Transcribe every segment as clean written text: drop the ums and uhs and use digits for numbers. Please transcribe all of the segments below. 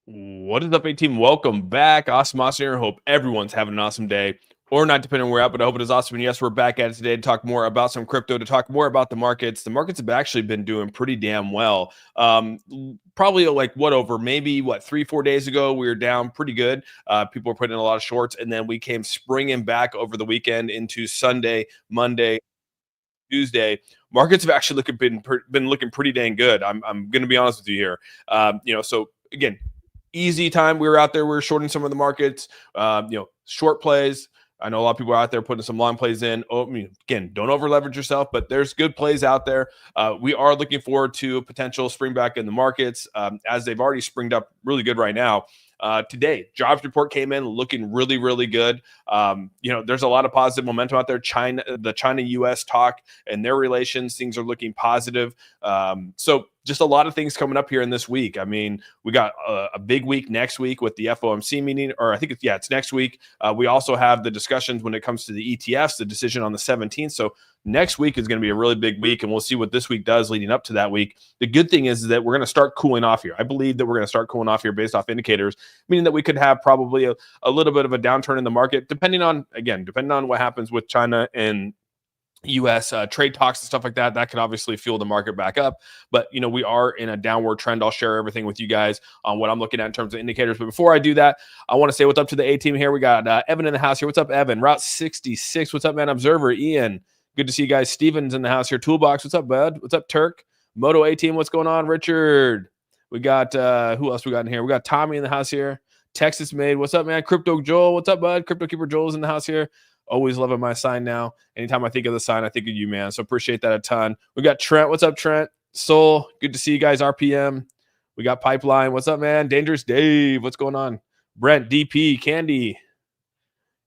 What is up, A-Team? Welcome back. Awesome here. Hope everyone's having an awesome day or not, depending on where you're at, but I hope it is awesome. And yes, we're back at it today to talk more about some crypto, to talk more about the markets. The markets have actually been doing pretty damn well. Probably like maybe 3-4 days ago, we were down pretty good. People were putting in a lot of shorts, and then we came springing back over the weekend into Sunday, Monday, Tuesday. Markets have actually been looking pretty dang good. I'm going to be honest with you here. So again, easy time. We were out there. We were shorting some of the markets. Short plays. I know a lot of people are out there putting some long plays in. Again, don't over leverage yourself, but there's good plays out there. We are looking forward to a potential spring back in the markets, as they've already springed up really good right now. Today, jobs report came in looking really, really good. There's a lot of positive momentum out there. The China-U.S. talk and their relations, things are looking positive. So just a lot of things coming up here in this week. I mean, we got a big week next week with the FOMC meeting, or I think it's next week. We also have the discussions when it comes to the ETFs, the decision on the 17th. So next week is going to be a really big week, and we'll see what this week does leading up to that week. The good thing is that we're going to start cooling off here. I believe that we're going to start cooling off here based off indicators, meaning that we could have probably a little bit of a downturn in the market, depending on what happens with China and U.S. Trade talks and stuff like that. That could obviously fuel the market back up. But, we are in a downward trend. I'll share everything with you guys on what I'm looking at in terms of indicators. But before I do that, I want to say what's up to the A-Team here. We got Evan in the house here. What's up, Evan? Route 66. What's up, man? Observer, Ian. Good to see you guys. Steven's in the house here. Toolbox. What's up, bud? What's up, Turk? Moto A-Team. What's going on? Richard. We got, who else we got in here? We got Tommy in the house here. Texas Made. What's up, man? Crypto Joel. What's up, bud? Crypto Keeper Joel's in the house here. Always loving my sign now. Anytime I think of the sign, I think of you, man. So appreciate that a ton. We got Trent. What's up, Trent? Soul. Good to see you guys. RPM. We got Pipeline. What's up, man? Dangerous Dave. What's going on? Brent, DP, Candy.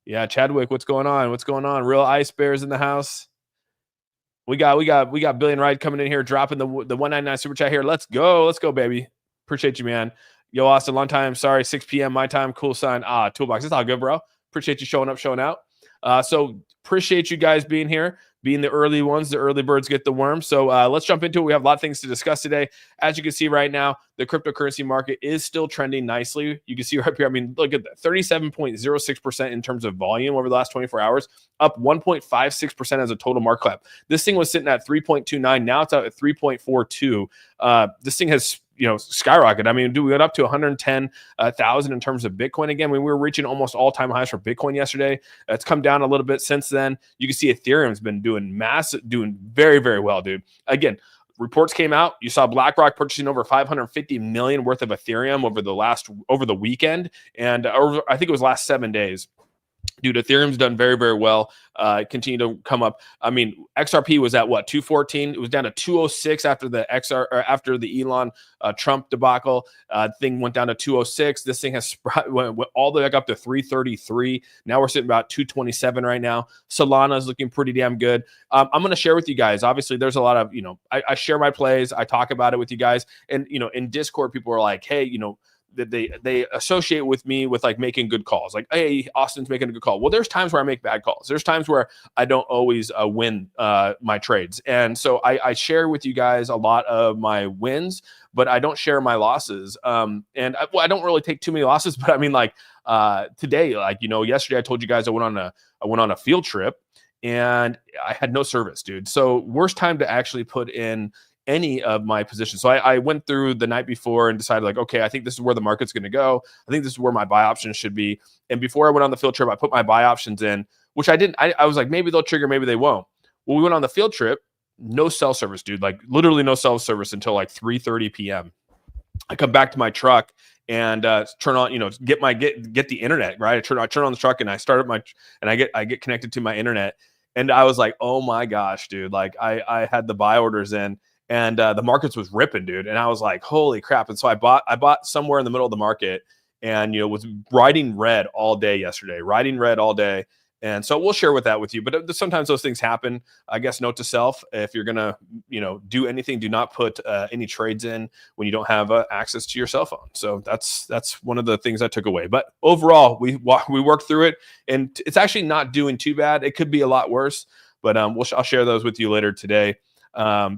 Yeah, Chadwick. What's going on? What's going on? Real Ice Bears in the house. We got Billion Ride coming in here, dropping the 199 super chat here. Let's go, baby. Appreciate you, man. Yo, Austin, long time. Sorry, 6 p.m. my time. Cool sign. Toolbox. It's all good, bro. Appreciate you showing up, showing out. So appreciate you guys being here, being the early ones. The early birds get the worm. So let's jump into it. We have a lot of things to discuss today. As you can see right now, the cryptocurrency market is still trending nicely. You can see right here, I mean, look at that, 37.06% in terms of volume over the last 24 hours, up 1.56% as a total market cap. This thing was sitting at 3.29. Now it's out at 3.42. This thing has skyrocket. I mean, we went up to 110,000 in terms of Bitcoin. Again, we were reaching almost all-time highs for Bitcoin yesterday. It's come down a little bit since then. You can see Ethereum's been doing very, very well, dude. Again, reports came out. You saw BlackRock purchasing over 550 million worth of Ethereum over the weekend, and I think it was last 7 days. Dude, Ethereum's done very, very well. Continue to come up. I mean, XRP was at what, 214? It was down to 206 after the Elon Trump debacle. Thing went down to 206. This thing has went all the way back up to 333. Now we're sitting about 227 right now. Solana is looking pretty damn good. I'm going to share with you guys. Obviously, there's a lot of I share my plays. I talk about it with you guys, and in Discord, people are like, hey, that they associate with me with like making good calls. Like, hey, Austin's making a good call. Well, there's times where I make bad calls. There's times where I don't always win my trades. And so I share with you guys a lot of my wins, but I don't share my losses. And I don't really take too many losses, but I mean, like today, yesterday I told you guys I went on a field trip and I had no service, dude. So worst time to actually put in any of my positions. So I went through the night before and decided like, okay, I think this is where the market's going to go. I think this is where my buy options should be. And before I went on the field trip, I put my buy options in, which I didn't. I was like, maybe they'll trigger, maybe they won't. Well, we went on the field trip, no cell service, dude, like literally no cell service until like 3:30 p.m. I come back to my truck and turn on, get the internet, right? I turn on the truck and I start up I get connected to my internet. And I was like, oh my gosh, dude, like I had the buy orders in. And the markets was ripping, dude. And I was like, holy crap. And so I bought somewhere in the middle of the market and, was riding red all day yesterday, And so we'll share that with you. But sometimes those things happen. I guess note to self, if you're going to, do anything, do not put any trades in when you don't have access to your cell phone. So that's one of the things I took away. But overall, we worked through it and it's actually not doing too bad. It could be a lot worse, but I'll share those with you later today.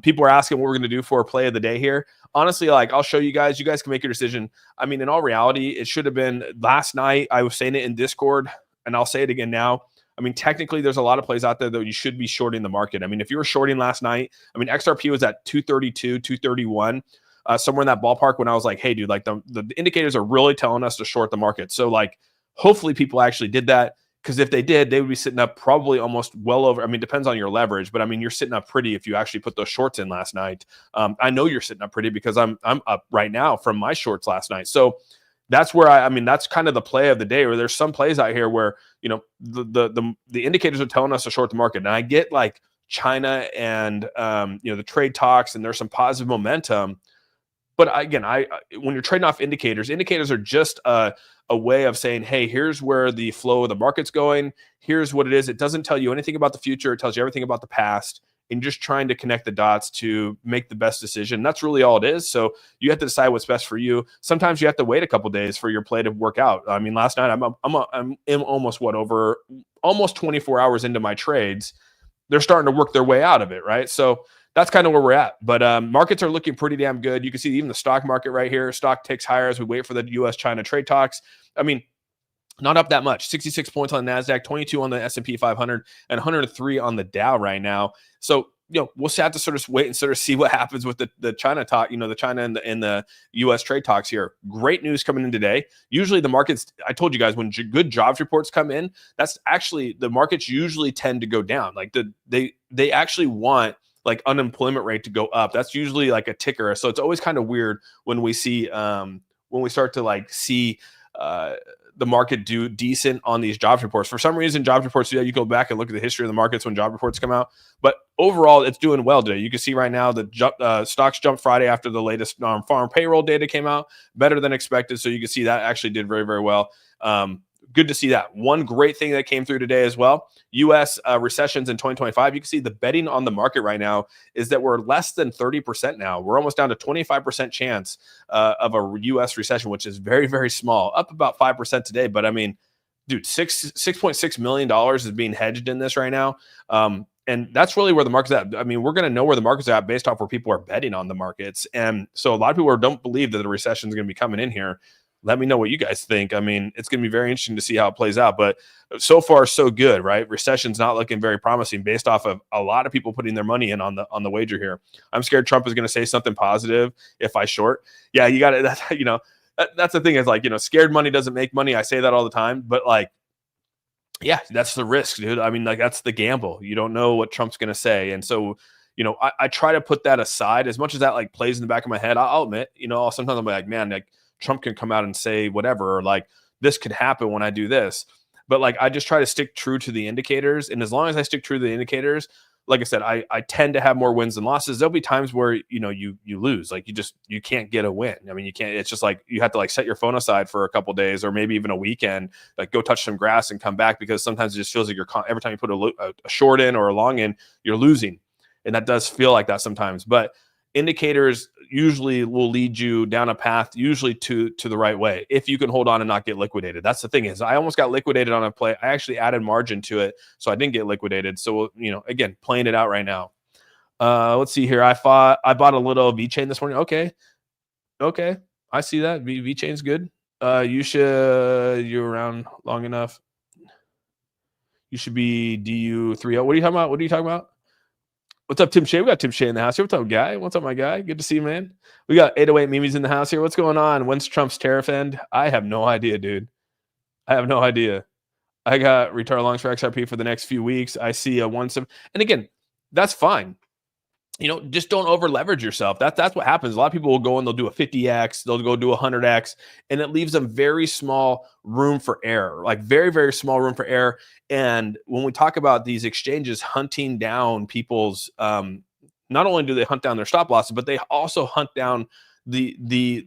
People are asking what we're going to do for a play of the day here. Honestly, like I'll show you guys. You guys can make your decision. I mean, in all reality, it should have been last night. I was saying it in Discord, and I'll say it again now. I mean, technically, there's a lot of plays out there that you should be shorting the market. I mean, if you were shorting last night, I mean, XRP was at 232, 231, somewhere in that ballpark when I was like, hey, dude, like the indicators are really telling us to short the market. So, like, hopefully people actually did that, because if they did, they would be sitting up probably almost well over. I mean, depends on your leverage, but I mean, you're sitting up pretty if you actually put those shorts in last night. I know you're sitting up pretty because I'm up right now from my shorts last night. So, that's where I mean, that's kind of the play of the day. Or there's some plays out here where, you know, the indicators are telling us to short the market. And I get like China and, you know, the trade talks, and there's some positive momentum. But again, when you're trading off indicators are just a way of saying, hey, here's where the flow of the market's going. Here's what it is. It doesn't tell you anything about the future. It tells you everything about the past. And just trying to connect the dots to make the best decision. That's really all it is. So you have to decide what's best for you. Sometimes you have to wait a couple days for your play to work out. I mean, last night I'm almost almost 24 hours into my trades. They're starting to work their way out of it, right? So that's kind of where we're at. But markets are looking pretty damn good. You can see even the stock market right here. Stock ticks higher as we wait for the U.S.-China trade talks. I mean, not up that much. 66 points on the NASDAQ, 22 on the S&P 500, and 103 on the Dow right now. So, you know, we'll have to sort of wait and sort of see what happens with the China talk, you know, the China and the U.S. trade talks here. Great news coming in today. Usually the markets, I told you guys, when good jobs reports come in, that's actually, the markets usually tend to go down. Like they actually want like unemployment rate to go up. That's usually like a ticker. So it's always kind of weird when we see, when we start to like see, the market do decent on these jobs reports. For some reason, jobs reports, you go back and look at the history of the markets when job reports come out. But overall, it's doing well today. You can see right now the stocks jumped Friday after the latest farm payroll data came out, better than expected. So you can see that actually did very, very well. Good to see that. One great thing that came through today as well, U.S. Recessions in 2025. You can see the betting on the market right now is that we're less than 30% now. We're almost down to 25% chance of a U.S. recession, which is very, very small, up about 5% today. But I mean, dude, $6.6 million is being hedged in this right now. And that's really where the market's at. I mean, we're going to know where the market's at based off where people are betting on the markets. And so a lot of people don't believe that the recession is going to be coming in here. Let me know what you guys think. I mean, it's going to be very interesting to see how it plays out. But so far, so good, right? Recession's not looking very promising based off of a lot of people putting their money in on the wager here. I'm scared Trump is going to say something positive if I short. Yeah, you got it. You know, that's the thing is like, you know, scared money doesn't make money. I say that all the time. But like, yeah, that's the risk, dude. I mean, like that's the gamble. You don't know what Trump's going to say. And so, you know, I try to put that aside as much as that like plays in the back of my head. I'll admit, you know, sometimes I'm like, man, like, Trump can come out and say whatever, or like this could happen when I do this. But like, I just try to stick true to the indicators. And as long as I stick true to the indicators, like I said, I tend to have more wins than losses. There'll be times where, you know, you lose, like you can't get a win. I mean, you can't, it's just like, you have to like set your phone aside for a couple days or maybe even a weekend, like go touch some grass and come back, because sometimes it just feels like every time you put a short in or a long in, you're losing. And that does feel like that sometimes, but indicators usually will lead you down a path, usually to the right way, if you can hold on and not get liquidated. That's the thing is, I almost got liquidated on a play. I actually added margin to it, so I didn't get liquidated. So, you know, again, playing it out right now. Let's see here. I bought a little VeChain this morning. Okay, I see that. VeChain's good. You're around long enough. You should be DU30. What are you talking about? What's up, Tim Shea? We got Tim Shea in the house here. What's up, guy? What's up, my guy? Good to see you, man. We got 808 Mimi's in the house here. What's going on? When's Trump's tariff end? I have no idea, dude. I have no idea. I got retard longs for XRP for the next few weeks. I see a 1.7. And again, that's fine. You know, just don't over leverage yourself. That's what happens. A lot of people will go and they'll do a 50x, they'll go do a 100x, and it leaves them very small room for error, like very, very small room for error. And when we talk about these exchanges hunting down people's, not only do they hunt down their stop losses, but they also hunt down the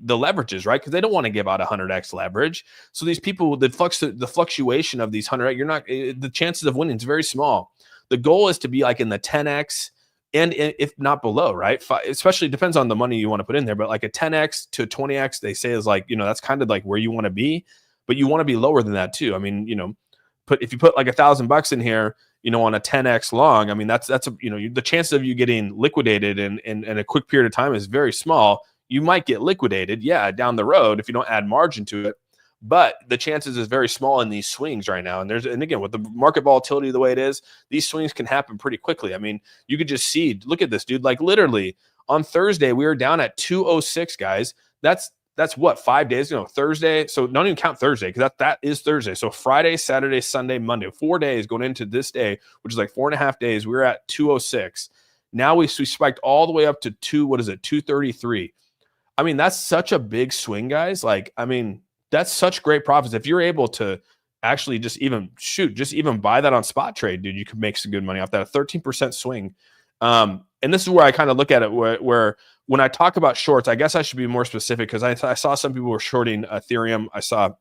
leverages, right? Because they don't want to give out 100x leverage. So these people, the fluctuation of these 100x, the chances of winning is very small. The goal is to be like in the 10x. And if not below, right? Especially depends on the money you want to put in there, but like a 10x to 20x, they say is like, you know, that's kind of like where you want to be, but you want to be lower than that too. I mean, you know, if you put like $1,000 in here, on a 10x long, I mean, that's the chances of you getting liquidated in a quick period of time is very small. You might get liquidated, yeah, down the road if you don't add margin to it, but the chances is very small in these swings right now. And again, with the market volatility the way it is, these swings can happen pretty quickly. I mean, you could just see, look at this, dude. Like literally on Thursday, we were down at 206, guys. That's what, 5 days ago, Thursday. So don't even count Thursday, because that is Thursday. So Friday, Saturday, Sunday, Monday, 4 days going into this day, which is like 4.5 days. We were at 206. Now we spiked all the way up to 233. I mean, that's such a big swing, guys. Like, I mean, that's such great profits. If you're able to actually just even buy that on spot trade, dude, you could make some good money off that. A 13% swing. And this is where I kind of look at it where when I talk about shorts, I guess I should be more specific, because I saw some people were shorting Ethereum. I saw a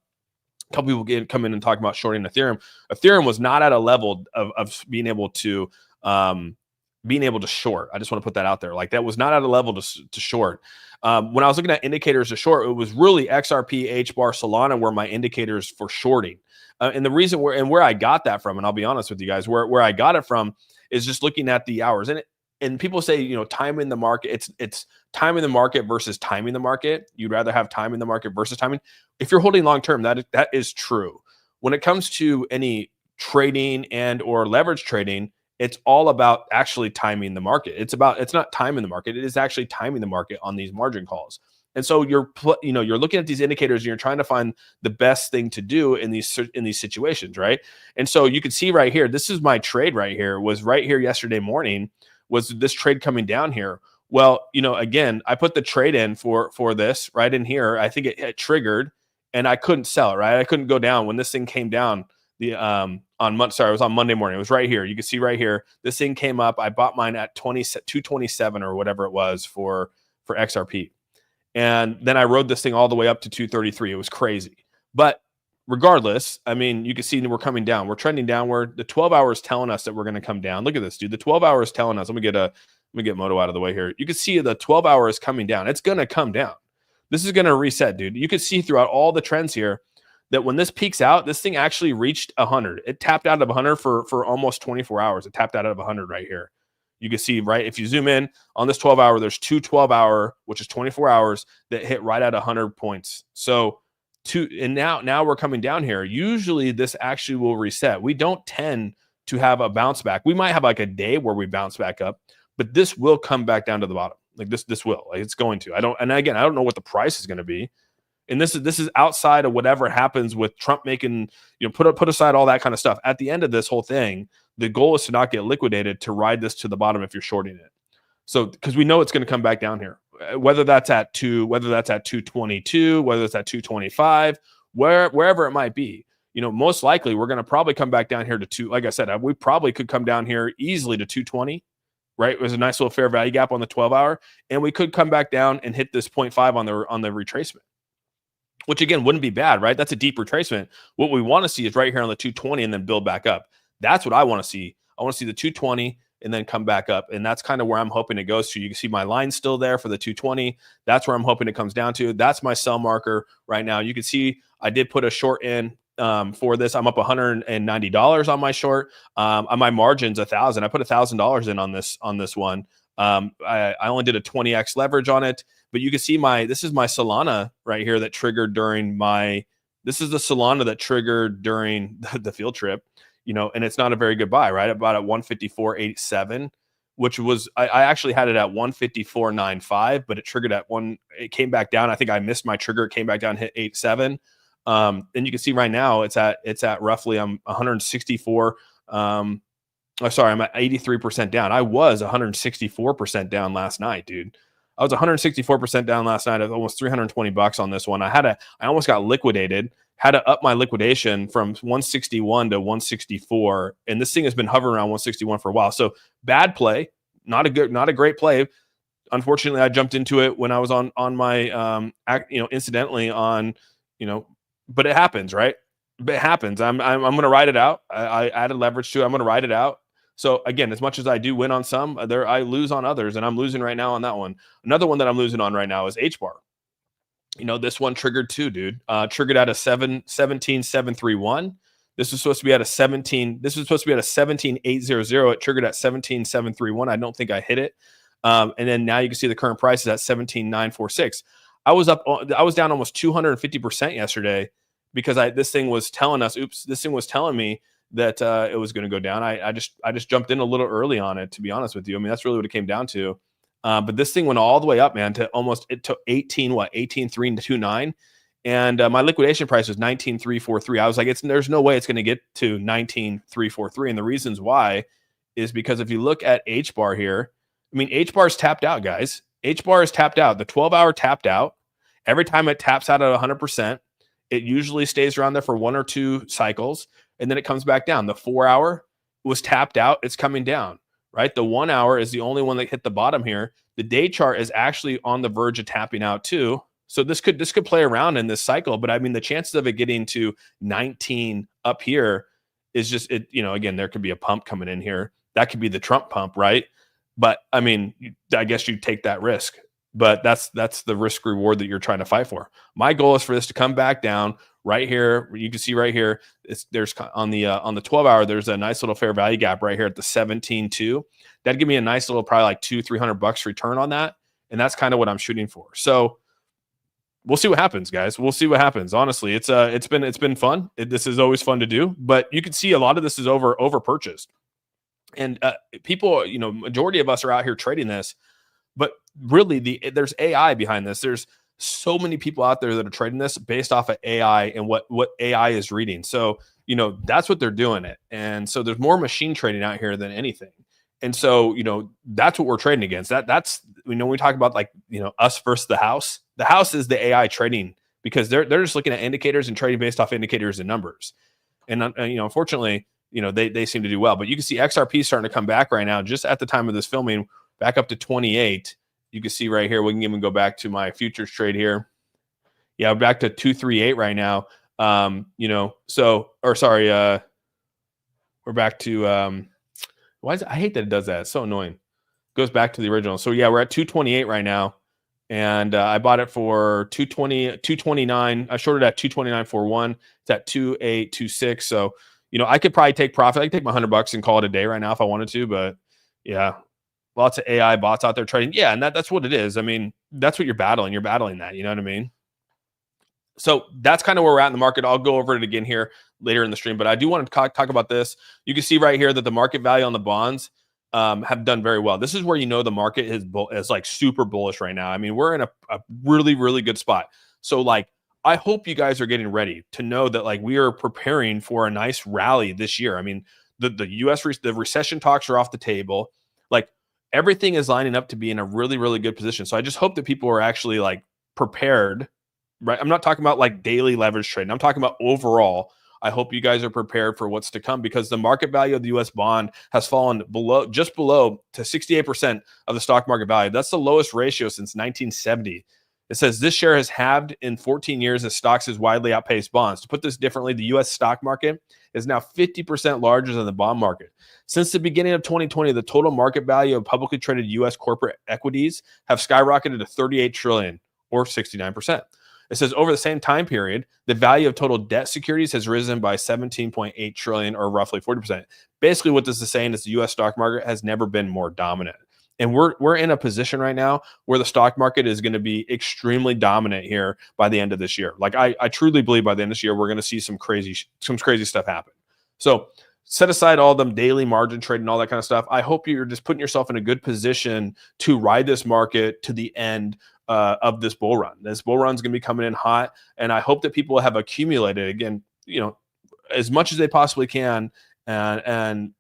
couple people come in and talk about shorting Ethereum. Ethereum was not at a level of being able to short. I just want to put that out there. Like, that was not at a level to short. When I was looking at indicators to short, it was really XRP, HBAR, Solana were my indicators for shorting. And the reason where I got that from, and I'll be honest with you guys, where I got it from is just looking at the hours. And people say, time in the market, it's time in the market versus timing the market. You'd rather have time in the market versus timing. If you're holding long term, that is true. When it comes to any trading and or leverage trading, it's all about actually timing the market. It's not timing the market. It is actually timing the market on these margin calls. And so you're looking at these indicators and you're trying to find the best thing to do in these situations, right? And so you can see right here, this is my trade right here, was right here yesterday morning, was this trade coming down here. Well, again, I put the trade in for this right in here. I think it triggered and I couldn't sell it, right? I couldn't go down when this thing came down. It was on Monday morning. It was right here. You can see right here, this thing came up. I bought mine at 227 or whatever it was for XRP. And then I rode this thing all the way up to 233. It was crazy. But regardless, I mean, you can see that we're coming down. We're trending downward. The 12 hours telling us that we're going to come down. Look at this, dude. The 12 hours telling us. Let me get Moto out of the way here. You can see the 12 hours coming down. It's going to come down. This is going to reset, dude. You can see throughout all the trends here that when this peaks out, this thing actually reached 100. It tapped out of 100 for almost 24 hours. It tapped out of 100 right here. You can see, right, if you zoom in on this 12 hour, there's two 12-hour, which is 24 hours, that hit right at 100 points. So now we're coming down here. Usually this actually will reset. We don't tend to have a bounce back. We might have like a day where we bounce back up, but this will come back down to the bottom. Like this will, like it's going to. I don't know what the price is going to be. And this is outside of whatever happens with Trump making, put aside all that kind of stuff. At the end of this whole thing, the goal is to not get liquidated, to ride this to the bottom if you're shorting it. So, because we know it's going to come back down here, whether that's at 222, whether it's at 225, wherever it might be. Most likely we're going to probably come back down here to 2. Like I said, we probably could come down here easily to 220. Right, it was a nice little fair value gap on the 12-hour, and we could come back down and hit this 0.5 on the retracement, which again wouldn't be bad, right? That's a deep retracement. What we want to see is right here on the 220 and then build back up. That's what I want to see. I want to see the 220 and then come back up, and that's kind of where I'm hoping it goes to. You can see my line still there for the 220. That's where I'm hoping it comes down to. That's my sell marker right now. You can see I did put a short in for this. I'm up $190 on my short. On my margin's 1,000. I put $1,000 in on this one. I only did a 20x leverage on it, but you can see this is my Solana right here that triggered during this is the Solana that triggered during the field trip, and it's not a very good buy, right? About at 154.87, which was, I actually had it at 154.95, but it triggered it came back down. I think I missed my trigger. It came back down, hit 87. And you can see right now it's at roughly, I'm 164. I'm at 83% down. I was 164% down last night, dude. I was 164% down last night. At almost $320 on this one. I almost got liquidated. Had to up my liquidation from 161 to 164, and this thing has been hovering around 161 for a while. So bad play, not a great play. Unfortunately, I jumped into it when I was on my incidentally on, but it happens, right? But it happens. I'm going to ride it out. I added leverage to it. I'm going to ride it out. So again, as much as I do win on some, I lose on others, and I'm losing right now on that one. Another one that I'm losing on right now is HBAR. This one triggered too, dude. Triggered at a 17,731. This was supposed to be at a 17. This was supposed to be at a 17,800. It triggered at 17,731. I don't think I hit it. And then now you can see the current price is at 17,946. I was down almost 250% yesterday because this thing was telling us, this thing was telling me that it was going to go down. I just jumped in a little early on it, to be honest with you. I mean, that's really what it came down to. But this thing went all the way up, man, to almost, it took 18,329. And my liquidation price was 19,343. I was like, there's no way it's going to get to 19,343. And the reasons why is because if you look at HBAR here, I mean, HBAR is tapped out, guys. HBAR is tapped out. The 12-hour tapped out. Every time it taps out at 100%, it usually stays around there for 1 or 2 cycles, and then it comes back down. The 4-hour was tapped out. It's coming down, right? The 1 hour is the only one that hit the bottom here. The day chart is actually on the verge of tapping out too. So this could play around in this cycle, but I mean, the chances of it getting to 19 up here is just, again, there could be a pump coming in here. That could be the Trump pump, right? But I mean, I guess you take that risk, but that's the risk reward that you're trying to fight for. My goal is for this to come back down right here. You can see right here, there's on the 12-hour, there's a nice little fair value gap right here at the 17.2. That'd give me a nice little, probably like $200-300 return on that. And that's kind of what I'm shooting for. So we'll see what happens, guys. We'll see what happens. Honestly, it's been fun. This is always fun to do, but you can see a lot of this is over purchased. And people, majority of us are out here trading this, but really there's AI behind this. There's so many people out there that are trading this based off of AI and what AI is reading. So, that's what they're doing it. And so there's more machine trading out here than anything. And so, that's what we're trading against. That's, when we talk about us versus the house is the AI trading, because they're just looking at indicators and trading based off indicators and numbers. And, unfortunately, they seem to do well, but you can see XRP starting to come back right now, just at the time of this filming, back up to 28. You can see right here, we can even go back to my futures trade here. Yeah, back to 238 right now. We're back to, I hate that it does that. It's so annoying. It goes back to the original. So yeah, we're at 228 right now. And I bought it for 229. I shorted at 229.41. It's at 2826. So, I could probably take profit. I could take my $100 and call it a day right now if I wanted to, but yeah, lots of AI bots out there trading. Yeah. And that's what it is. I mean, that's what you're battling. You're battling that, you know what I mean? So that's kind of where we're at in the market. I'll go over it again here later in the stream, but I do want to talk about this. You can see right here that the market value on the bonds have done very well. This is where the market is like super bullish right now. I mean, we're in a really, really good spot. So I hope you guys are getting ready to know that we are preparing for a nice rally this year. I mean, the U.S. the recession talks are off the table. Everything is lining up to be in a really, really good position. So I just hope that people are actually prepared, right? I'm not talking about daily leverage trading. I'm talking about overall. I hope you guys are prepared for what's to come, because the market value of the U.S. bond has fallen just below to 68% of the stock market value. That's the lowest ratio since 1970. It says this share has halved in 14 years as stocks has widely outpaced bonds. To put this differently, the U.S. stock market is now 50% larger than the bond market. Since the beginning of 2020, the total market value of publicly traded U.S. corporate equities have skyrocketed to $38 trillion, or 69%. It says over the same time period, the value of total debt securities has risen by 17.8 trillion, or roughly 40%. Basically, what this is saying is the U.S. stock market has never been more dominant. And we're in a position right now where the stock market is going to be extremely dominant here by the end of this year. I truly believe by the end of this year, we're going to see some crazy stuff happen. So set aside all them daily margin trade and all that kind of stuff. I hope you're just putting yourself in a good position to ride this market to the end of this bull run. This bull run is going to be coming in hot, and I hope that people have accumulated, again, as much as they possibly can, and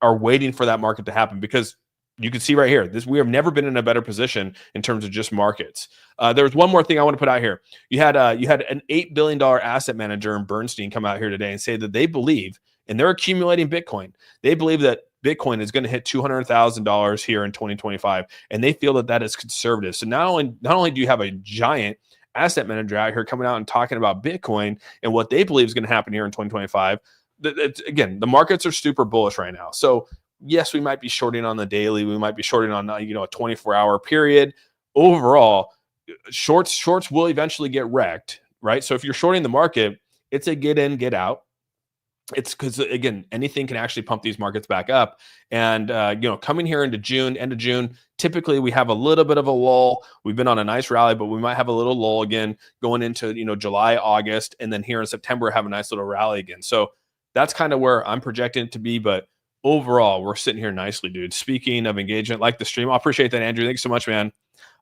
are waiting for that market to happen, because you can see right here, we have never been in a better position in terms of just markets. There was one more thing I want to put out here. You had an $8 billion asset manager in Bernstein come out here today and say that they believe, and they're accumulating Bitcoin, they believe that Bitcoin is going to hit $200,000 here in 2025, and they feel that that is conservative. So not only do you have a giant asset manager out here coming out and talking about Bitcoin and what they believe is going to happen here in 2025, again, the markets are super bullish right now. So yes, we might be shorting on the daily. We might be shorting on a 24-hour period. Overall, shorts will eventually get wrecked, right? So if you're shorting the market, it's a get in, get out. it's because, again, anything can actually pump these markets back up. And coming here into June, end of June, typically we have a little bit of a lull. We've been on a nice rally, but we might have a little lull again going into July, August, and then here in September have a nice little rally again. So that's kind of where I'm projecting it to be. But overall, we're sitting here nicely, dude. Speaking of engagement, like the stream, I appreciate that, Andrew. Thanks so much, man.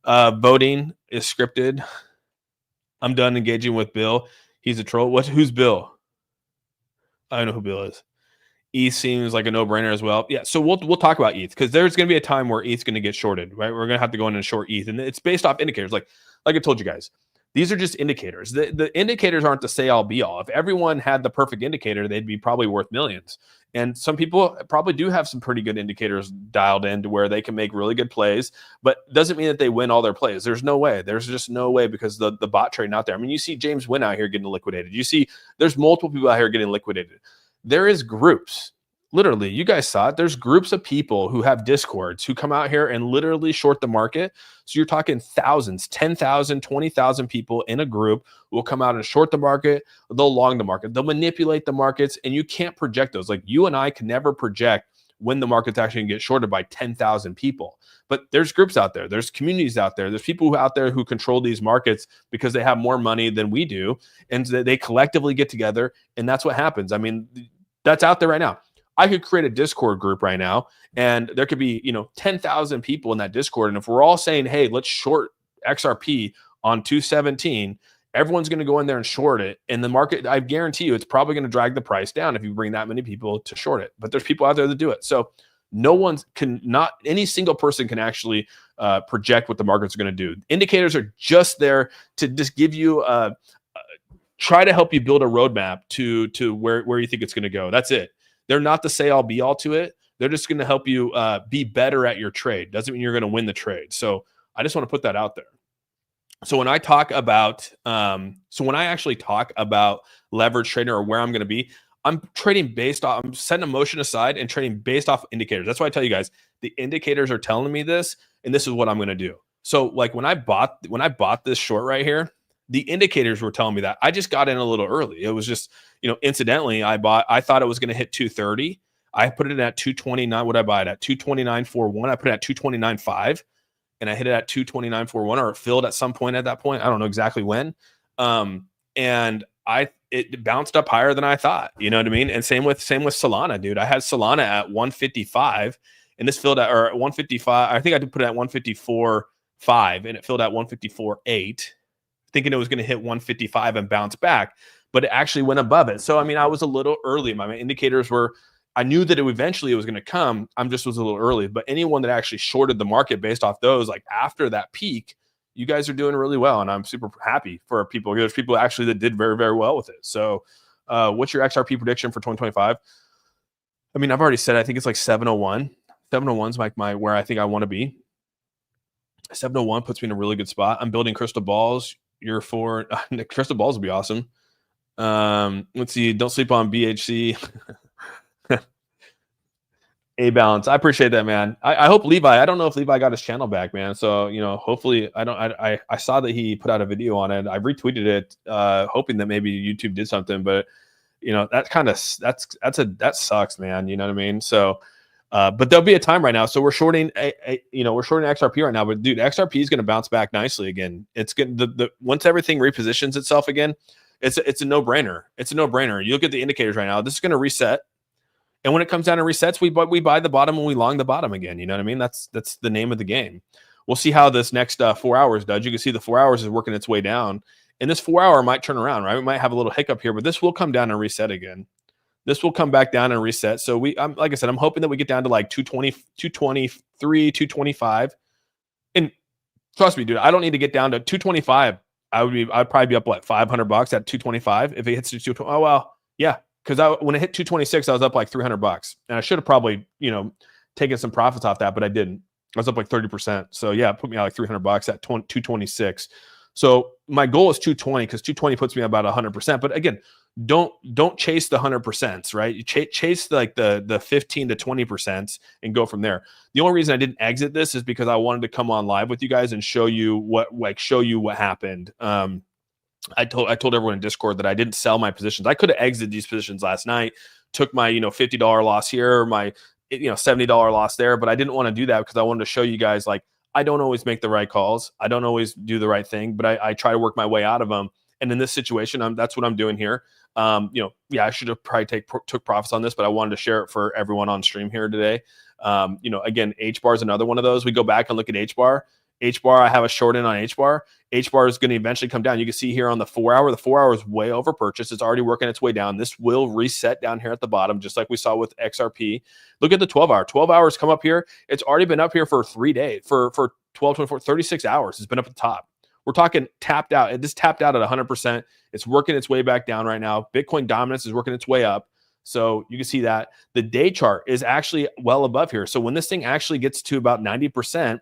Voting is scripted. I'm done engaging with Bill. He's a troll. Who's Bill? I don't know who Bill is. ETH seems like a no-brainer as well. Yeah, so we'll talk about ETH because there's going to be a time where ETH's going to get shorted, right? We're going to have to go in and short ETH, and it's based off indicators. Like I told you guys, these are just indicators. The indicators aren't the say-all, be-all. If everyone had the perfect indicator, they'd be probably worth millions. And some people probably do have some pretty good indicators dialed in to where they can make really good plays, but doesn't mean that they win all their plays. There's no way. There's just no way because the bot trading out there. I mean, you see James Wynn out here getting liquidated. You see there's multiple people out here getting liquidated. There is groups. Literally, you guys saw it. There's groups of people who have Discords who come out here and literally short the market. So you're talking thousands, 10,000, 20,000 people in a group who will come out and short the market. They'll long the market. They'll manipulate the markets, and you can't project those. Like you and I can never project when the market's actually going to get shorted by 10,000 people. But there's groups out there. There's communities out there. There's people out there who control these markets because they have more money than we do. And they collectively get together, and that's what happens. I mean, that's out there right now. I could create a Discord group right now, and there could be 10,000 people in that Discord. And if we're all saying, hey, let's short XRP on 217, everyone's going to go in there and short it. And the market, I guarantee you, it's probably going to drag the price down if you bring that many people to short it. But there's people out there that do it. So not any single person can actually project what the market's going to do. Indicators are just there to just give you try to help you build a roadmap to where you think it's going to go. That's it. They're not the say all be all to it. They're just going to help you be better at your trade. Doesn't mean you're going to win the trade. So I just want to put that out there. So when I talk about, when I actually talk about leverage trading or where I'm going to be, I'm trading based off, I'm setting emotion aside and trading based off indicators. That's why I tell you guys, the indicators are telling me this, and this is what I'm going to do. So like when I bought this short right here, the indicators were telling me that. I just got in a little early. It was just, incidentally, I thought it was going to hit 230. I put it at 229. What did I buy it at? 229.41. I put it at 229.5, and I hit it at 229.41, or it filled at some point at that point. I don't know exactly when. And it bounced up higher than I thought. You know what I mean? And same with Solana, dude. I had Solana at 155, and this filled at 155. I think I did put it at 154.5, and it filled at 154.8. Thinking it was going to hit 155 and bounce back, but it actually went above it. So, I mean, I was a little early. My indicators were, I knew that it was going to come. I'm just was a little early, but anyone that actually shorted the market based off those, like after that peak, you guys are doing really well. And I'm super happy for people. There's people actually that did very, very well with it. So what's your XRP prediction for 2025? I mean, I've already said, I think it's like 701. 701 is like where I think I want to be. 701 puts me in a really good spot. I'm building crystal balls. You're for crystal balls would be awesome. Let's see. Don't sleep on BHC. A balance. I appreciate that, man. I hope Levi. I don't know if Levi got his channel back, man. So hopefully, I saw that he put out a video on it. I retweeted it, hoping that maybe YouTube did something. But that sucks, man. You know what I mean? So. But there'll be a time right now. So we're shorting, we're shorting XRP right now. But dude, XRP is going to bounce back nicely again. It's good. Once everything repositions itself again, it's a no-brainer. It's a no-brainer. You look at the indicators right now. This is going to reset, and when it comes down to resets, we buy the bottom and we long the bottom again. You know what I mean? That's the name of the game. We'll see how this next 4 hours does. You can see the 4 hours is working its way down, and this 4 hour might turn around. Right? We might have a little hiccup here, but this will come down and reset again. This will come back down and reset. So like I said, I'm hoping that we get down to like 220, 223, 225. And trust me, dude, I don't need to get down to 225. I'd probably be up like $500 at 225 if it hits to 220. Oh well, yeah, because when it hit 226, I was up like $300, and I should have probably taken some profits off that, but I didn't. I was up like 30%. So yeah, it put me out like $300 at 226. So my goal is 220 because 220 puts me about 100%. But again, don't chase the 100%, right? You chase like the 15 to 20% and go from there. The only reason I didn't exit this is because I wanted to come on live with you guys and show you what happened. I told everyone in Discord that I didn't sell my positions. I could have exited these positions last night, took my, $50 loss here, or my, $70 loss there. But I didn't want to do that because I wanted to show you guys, like, I don't always make the right calls. I don't always do the right thing, but I try to work my way out of them. And in this situation, that's what I'm doing here. Yeah, I should have probably took profits on this, but I wanted to share it for everyone on stream here today. Again, HBAR is another one of those. We go back and look at HBAR. HBAR, I have a short in on HBAR. HBAR is going to eventually come down. You can see here on the 4 hour, the 4 hour is way over purchase. It's already working its way down. This will reset down here at the bottom, just like we saw with XRP. Look at the 12 hour. 12 hours come up here. It's already been up here for 3 days, for 12, 24, 36 hours. It's been up at the top. We're talking tapped out. This tapped out at 100%. It's working its way back down right now. Bitcoin dominance is working its way up. So you can see that the day chart is actually well above here. So when this thing actually gets to about 90%,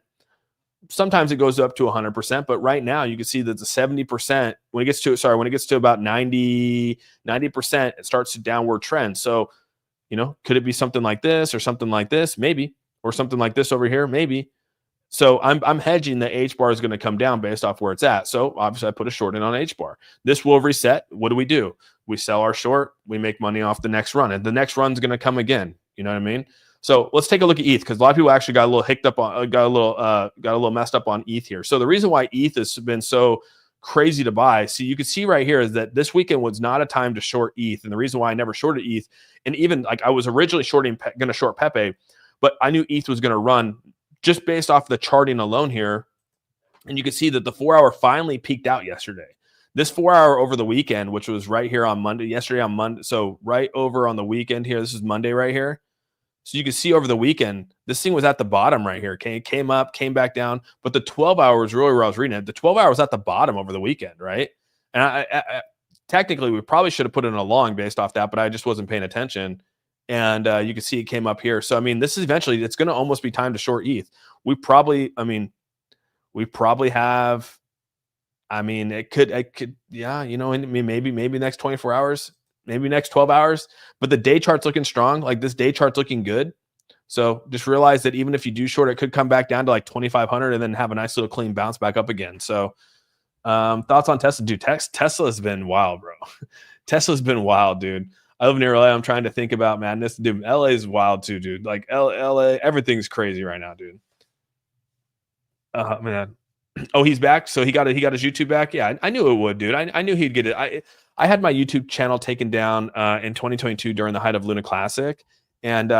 sometimes it goes up to 100%, but right now you can see that the 70%, when it gets to about 90%, it starts a downward trend. So, could it be something like this or something like this? Maybe. Or something like this over here? Maybe. So I'm hedging the HBAR is going to come down based off where it's at. So obviously I put a short in on HBAR. This will reset. What do? We sell our short. We make money off the next run, and the next run's going to come again. You know what I mean? So let's take a look at ETH, because a lot of people actually got a little hicked up on, got a little messed up on ETH here. So the reason why ETH has been so crazy to buy, so you can see right here, is that this weekend was not a time to short ETH, and the reason why I never shorted ETH, and even like I was originally going to short Pepe, but I knew ETH was going to run just based off the charting alone here. And you can see that the 4 hour finally peaked out yesterday. This 4 hour over the weekend, which was right here on Monday, yesterday on Monday. So right over on the weekend here, this is Monday right here. So you can see over the weekend, this thing was at the bottom right here. Okay, it came up, came back down, but the 12 hours really where I was reading it. The 12 hours at the bottom over the weekend, right? And I technically, we probably should have put in a long based off that, but I just wasn't paying attention. And you can see it came up here. So, I mean, this is eventually, it's going to almost be time to short ETH. We probably have, it could, yeah, maybe next 24 hours, maybe next 12 hours, but the day chart's looking strong. Like this day chart's looking good. So just realize that even if you do short, it could come back down to like 2,500 and then have a nice little clean bounce back up again. So thoughts on Tesla? Dude, Tesla's been wild, bro. Tesla's been wild, dude. I live near LA. I'm trying to think about madness. Dude, LA is wild too, dude. Like LA, everything's crazy right now, dude. Man. Oh, he's back. So he got his YouTube back. Yeah, I knew it would, dude. I knew he'd get it. I had my YouTube channel taken down in 2022 during the height of Luna Classic, and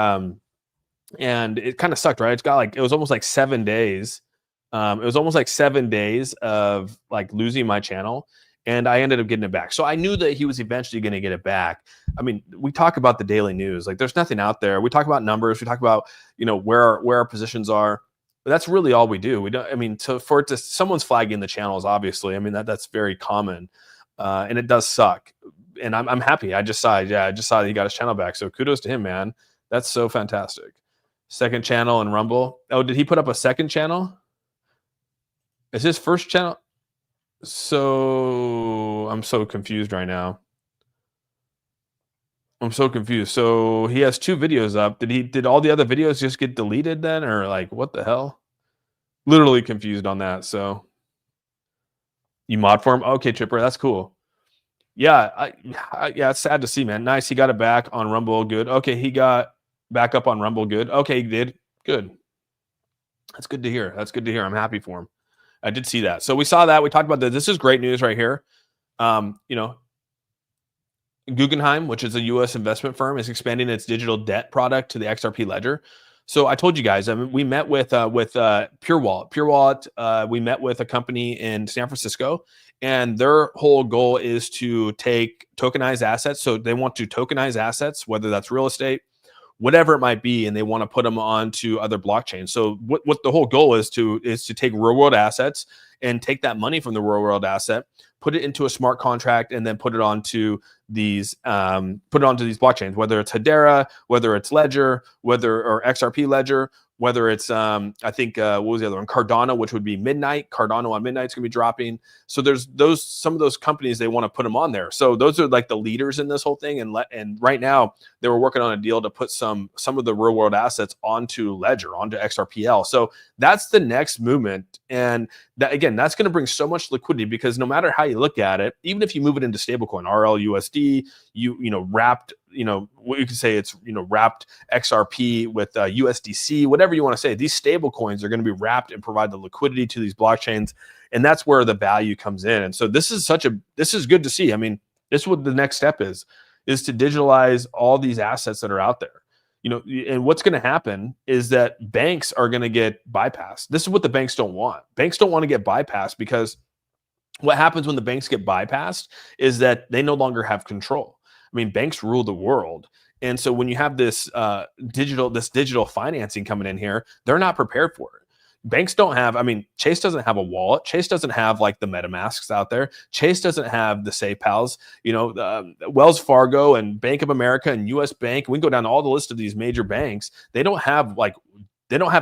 it kind of sucked, right? It was almost like 7 days. It was almost like 7 days of like losing my channel. And I ended up getting it back. So I knew that he was eventually going to get it back. I mean, we talk about the daily news. Like there's nothing out there. We talk about numbers. We talk about, where our positions are. But that's really all we do. We don't, someone's flagging the channels, obviously. I mean, that's very common. And it does suck. And I'm happy. I just saw that he got his channel back. So kudos to him, man. That's so fantastic. Second channel and Rumble. Oh, did he put up a second channel? Is his first channel? So I'm so confused right now. I'm so confused. So he has 2 videos up. Did all the other videos just get deleted then, or like what the hell? Literally confused on that. So you mod for him? Okay, Chipper, that's cool. Yeah, yeah, it's sad to see, man. Nice, he got it back on Rumble. Good. Okay, he got back up on Rumble. Good. Okay, he did. Good. That's good to hear. That's good to hear. I'm happy for him. I did see that. So we saw that. We talked about that. This is great news right here. Guggenheim, which is a U.S. investment firm, is expanding its digital debt product to the XRP ledger. So I told you guys, we met with Pure Wallet. Pure Wallet, we met with a company in San Francisco, and their whole goal is to take tokenized assets. So they want to tokenize assets, whether that's real estate, whatever it might be, and they want to put them onto other blockchains. So what the whole goal is to take real world assets and take that money from the real world asset, put it into a smart contract, and then put it onto these blockchains, whether it's Hedera, whether it's Ledger, or XRP Ledger, whether it's I think what was the other one? Cardano, which would be Midnight. Cardano on Midnight's gonna be dropping. So there's some of those companies, they want to put them on there. So those are like the leaders in this whole thing. And right now they were working on a deal to put some of the real world assets onto Ledger, onto XRPL. So that's the next movement. And that, again, that's going to bring so much liquidity, because no matter how you look at it, even if you move it into stablecoin, RLUSD, wrapped what you could say it's, wrapped XRP with USDC, whatever you want to say. These stable coins are going to be wrapped and provide the liquidity to these blockchains. And that's where the value comes in. And so this is good to see. I mean, this is what the next step is to digitalize all these assets that are out there. And what's going to happen is that banks are going to get bypassed. This is what the banks don't want. Banks don't want to get bypassed, because what happens when the banks get bypassed is that they no longer have control. I mean, banks rule the world. And so when you have this digital financing coming in here, they're not prepared for it. Banks don't have, Chase doesn't have a wallet. Chase doesn't have like the MetaMasks out there. Chase doesn't have the SafePals, Wells Fargo and Bank of America and US Bank. We can go down all the list of these major banks. They don't have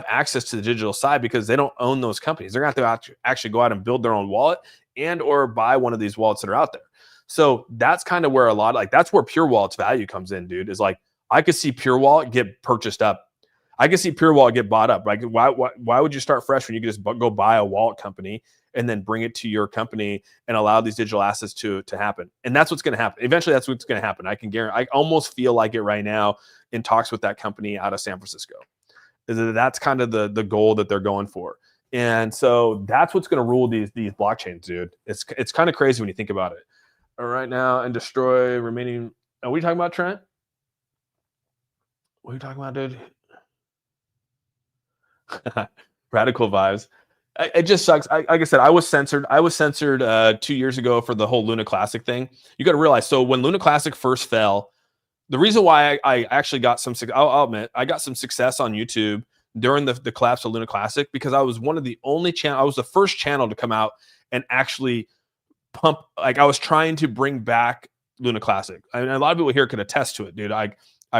access to the digital side because they don't own those companies. They're going to have to actually go out and build their own wallet and or buy one of these wallets that are out there. So that's kind of where that's where Pure Wallet's value comes in, dude, is like, I could see Pure Wallet get purchased up. I can see Pure Wallet get bought up. Like, why would you start fresh when you could just go buy a wallet company and then bring it to your company and allow these digital assets to happen? And that's what's going to happen. Eventually, that's what's going to happen. I can guarantee. I almost feel like it right now in talks with that company out of San Francisco. That's kind of the goal that they're going for. And so that's what's going to rule these blockchains, dude. It's kind of crazy when you think about it. All right, now, and destroy remaining. Are we talking about, Trent? What are you talking about, dude? Radical vibes. It just sucks. Like I said, I was censored 2 years ago for the whole Luna Classic thing. You got to realize, so when Luna Classic first fell, the reason why I actually got I'll admit, I got some success on YouTube during the collapse of Luna Classic, because I was one of the only channel. I was the first channel to come out and actually pump. Like, I was trying to bring back Luna Classic. I mean, a lot of people here could attest to it, dude. I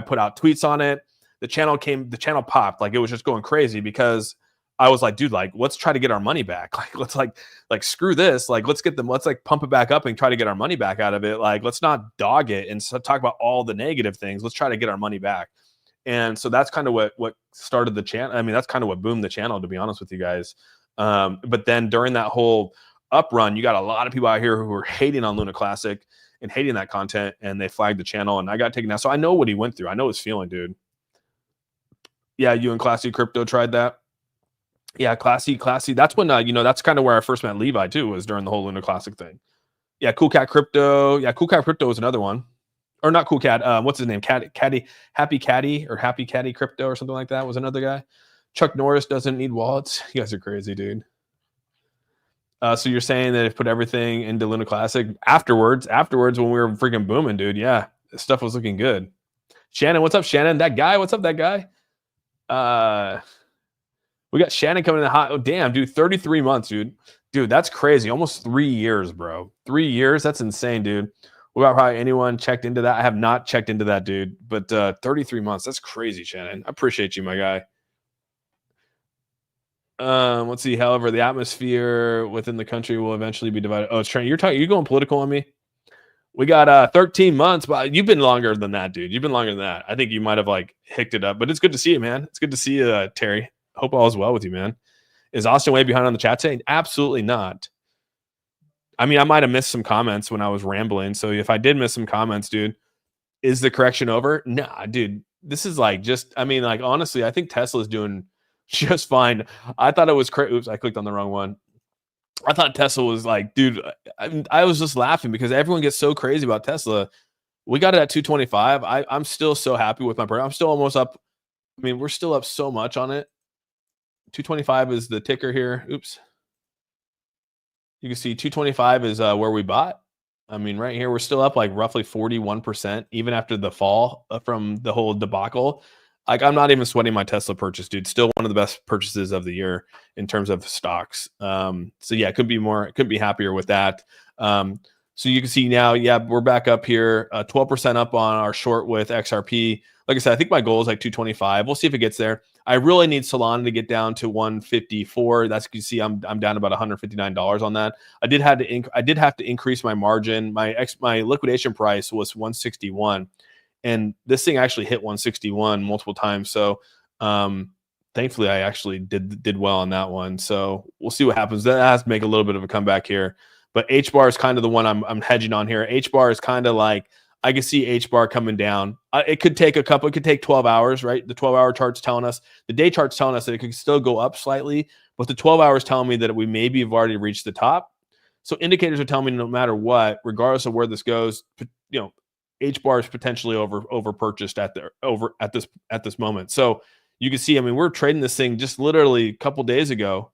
put out tweets on it. The channel popped. Like, it was just going crazy, because I was like, dude, like, let's try to get our money back. Like, let's like screw this. Like, let's pump it back up and try to get our money back out of it. Like, let's not dog it and talk about all the negative things. Let's try to get our money back. And so that's kind of what started the channel. I mean, that's kind of what boomed the channel, to be honest with you guys. But then during that whole up run, you got a lot of people out here who were hating on Luna Classic and hating that content, and they flagged the channel, and I got taken down. So I know what he went through. I know his feeling, dude. Yeah, you and Classy Crypto tried that. Yeah, Classy. That's when that's kind of where I first met Levi too, was during the whole Luna Classic thing. Yeah, Cool Cat Crypto. Yeah, Cool Cat Crypto was another one. Or not Cool Cat. What's his name? Happy Caddy Crypto or something like that was another guy. Chuck Norris doesn't need wallets. You guys are crazy, dude. So you're saying that if put everything into Luna Classic afterwards when we were freaking booming, dude. Yeah, this stuff was looking good. Shannon, what's up, Shannon? That guy, what's up, that guy? We got Shannon coming in hot. Oh, damn, dude, 33 months, dude. Dude, that's crazy. Almost 3 years, bro. 3 years? That's insane, dude. What about probably anyone checked into that? I have not checked into that, dude. But 33 months, that's crazy, Shannon. I appreciate you, my guy. Let's see. However, the atmosphere within the country will eventually be divided. Oh, it's Trent. You're going political on me? We got 13 months, but you've been longer than that, dude. You've been longer than that. I think you might have like hicked it up, but it's good to see you, man. It's good to see you, Terry. Hope all is well with you, man. Is Austin way behind on the chat today? Absolutely not. I mean, I might have missed some comments when I was rambling. So if I did miss some comments, dude, is the correction over? Nah, dude. This is like honestly, I think Tesla's doing just fine. I thought it was crazy. Oops, I clicked on the wrong one. I thought Tesla was like, dude, I was just laughing because everyone gets so crazy about Tesla. We got it at 225. I'm still so happy with my price. I'm still almost up. I mean, we're still up so much on it. 225 is the ticker here. Oops. You can see 225 is where we bought. I mean, right here, we're still up like roughly 41%, even after the fall from the whole debacle. Like, I'm not even sweating my Tesla purchase, dude. Still one of the best purchases of the year in terms of stocks. So yeah, couldn't be happier with that. So you can see now, yeah, we're back up here, 12% up on our short with XRP. Like I said, I think my goal is like 225. We'll see if it gets there. I really need Solana to get down to 154. That's, you see, I'm down about $159 on that. I did have to increase my margin. My liquidation price was 161, and this thing actually hit 161 multiple times. So thankfully, I actually did well on that one. So we'll see what happens. That has to make a little bit of a comeback here. But HBAR is kind of the one I'm hedging on here. HBAR is kind of like I can see HBAR coming down. It could take it could take 12 hours, right? The 12-hour chart's telling us, the day chart's telling us that it could still go up slightly, but the 12 hours telling me that we maybe have already reached the top. So indicators are telling me no matter what, regardless of where this goes, HBAR is potentially over purchased at this moment. So you can see, I mean, we're trading this thing just literally a couple days ago.